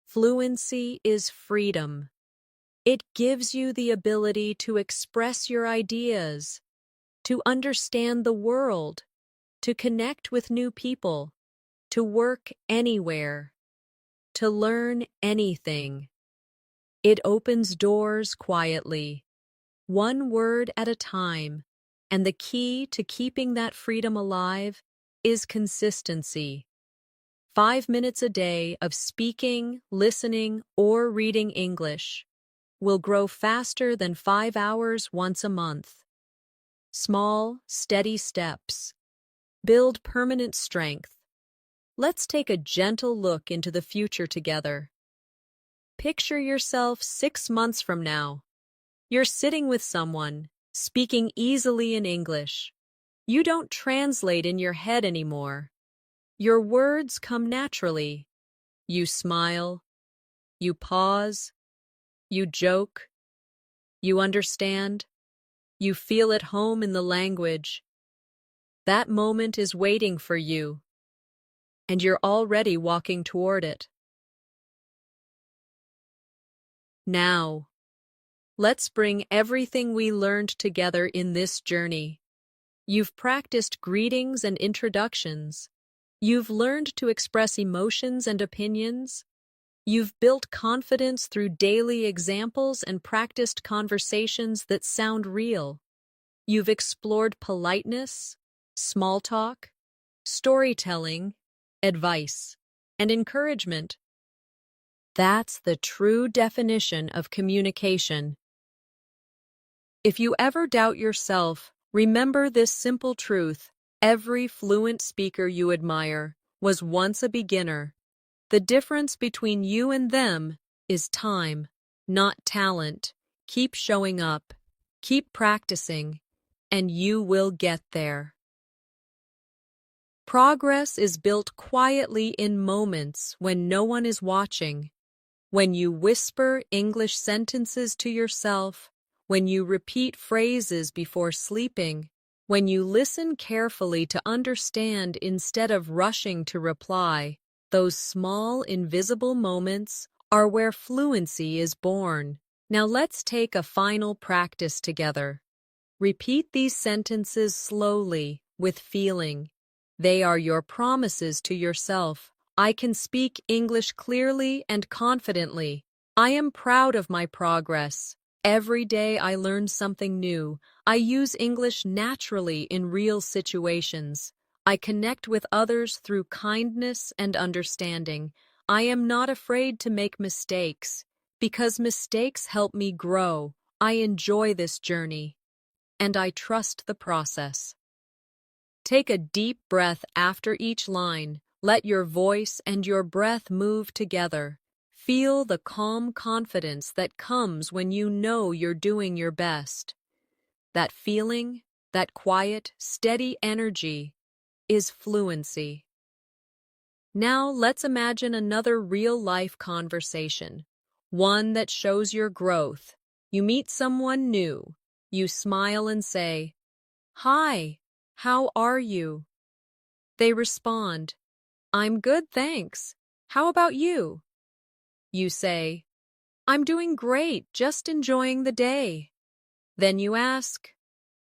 Fluency is freedom. It gives you the ability to express your ideas, to understand the world, to connect with new people, to work anywhere, to learn anything. It opens doors quietly, one word at a time, and the key to keeping that freedom alive is consistency. 5 minutes a day of speaking, listening, or reading English will grow faster than 5 hours once a month. Small, steady steps build permanent strength. Let's take a gentle look into the future together. Picture yourself 6 months from now. You're sitting with someone, speaking easily in English. You don't translate in your head anymore. Your words come naturally. You smile. You pause. You joke. You understand. You feel at home in the language. That moment is waiting for you, and you're already walking toward it. Now, let's bring everything we learned together in this journey. You've practiced greetings and introductions. You've learned to express emotions and opinions. You've built confidence through daily examples and practiced conversations that sound real. You've explored politeness, small talk, storytelling, advice, and encouragement. That's the true definition of communication. If you ever doubt yourself, remember this simple truth: every fluent speaker you admire was once a beginner. The difference between you and them is time, not talent. Keep showing up, keep practicing, and you will get there. Progress is built quietly in moments when no one is watching. When you whisper English sentences to yourself, when you repeat phrases before sleeping, when you listen carefully to understand instead of rushing to reply, those small, invisible moments are where fluency is born. Now let's take a final practice together. Repeat these sentences slowly, with feeling. They are your promises to yourself. I can speak English clearly and confidently. I am proud of my progress. Every day I learn something new. I use English naturally in real situations. I connect with others through kindness and understanding. I am not afraid to make mistakes, because mistakes help me grow. I enjoy this journey, and I trust the process. Take a deep breath after each line. Let your voice and your breath move together. Feel the calm confidence that comes when you know you're doing your best. That feeling, that quiet, steady energy, is fluency. Now let's imagine another real-life conversation, one that shows your growth. You meet someone new. You smile and say, "Hi, how are you?" They respond, "I'm good, thanks. How about you?" You say, "I'm doing great, just enjoying the day." Then you ask,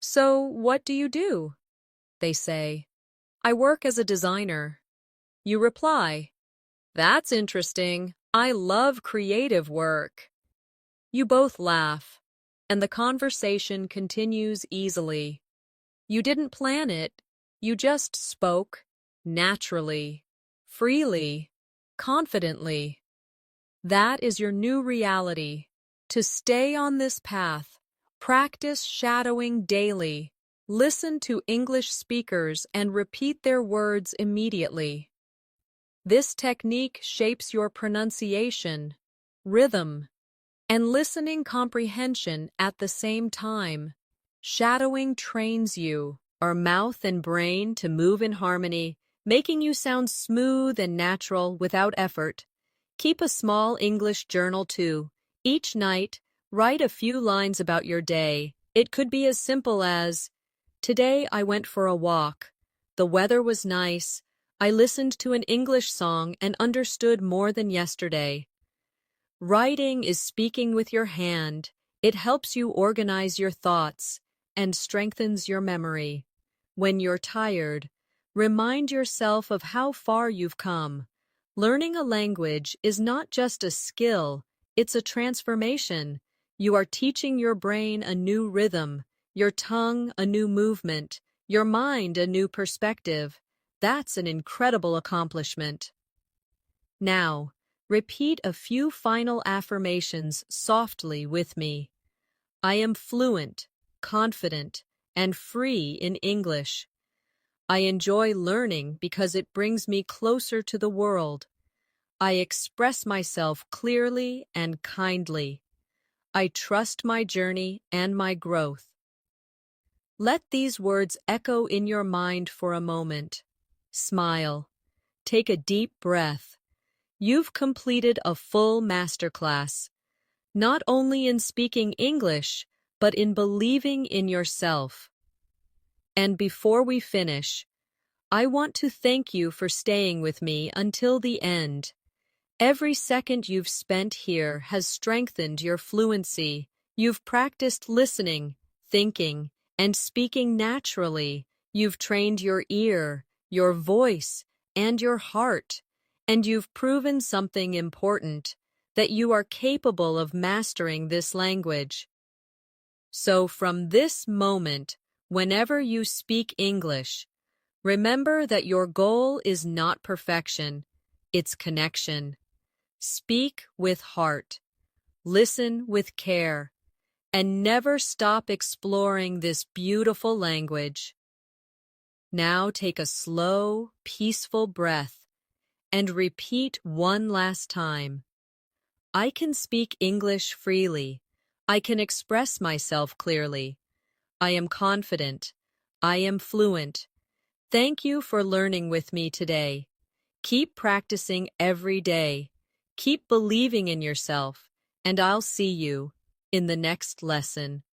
"So, what do you do?" They say, "I work as a designer." You reply, "That's interesting. I love creative work." You both laugh, and the conversation continues easily. You didn't plan it. You just spoke, naturally, freely, confidently. That is your new reality. To stay on this path, practice shadowing daily. Listen to English speakers and repeat their words immediately. This technique shapes your pronunciation, rhythm, and listening comprehension at the same time. Shadowing trains your mouth and brain to move in harmony, making you sound smooth and natural without effort. Keep a small English journal too. Each night, write a few lines about your day. It could be as simple as, "Today I went for a walk. The weather was nice. I listened to an English song and understood more than yesterday." Writing is speaking with your hand. It helps you organize your thoughts and strengthens your memory. When you're tired, remind yourself of how far you've come. Learning a language is not just a skill, it's a transformation. You are teaching your brain a new rhythm, your tongue a new movement, your mind a new perspective. That's an incredible accomplishment. Now, repeat a few final affirmations softly with me. I am fluent, confident, and free in English. I enjoy learning because it brings me closer to the world. I express myself clearly and kindly. I trust my journey and my growth. Let these words echo in your mind for a moment. Smile. Take a deep breath. You've completed a full masterclass, not only in speaking English, but in believing in yourself. And before we finish, I want to thank you for staying with me until the end. Every second you've spent here has strengthened your fluency. You've practiced listening, thinking, and speaking naturally. You've trained your ear, your voice, and your heart. And you've proven something important, that you are capable of mastering this language. So from this moment, whenever you speak English, remember that your goal is not perfection, it's connection. Speak with heart, listen with care, and never stop exploring this beautiful language. Now take a slow, peaceful breath and repeat one last time. I can speak English freely. I can express myself clearly. I am confident. I am fluent. Thank you for learning with me today. Keep practicing every day. Keep believing in yourself, and I'll see you in the next lesson.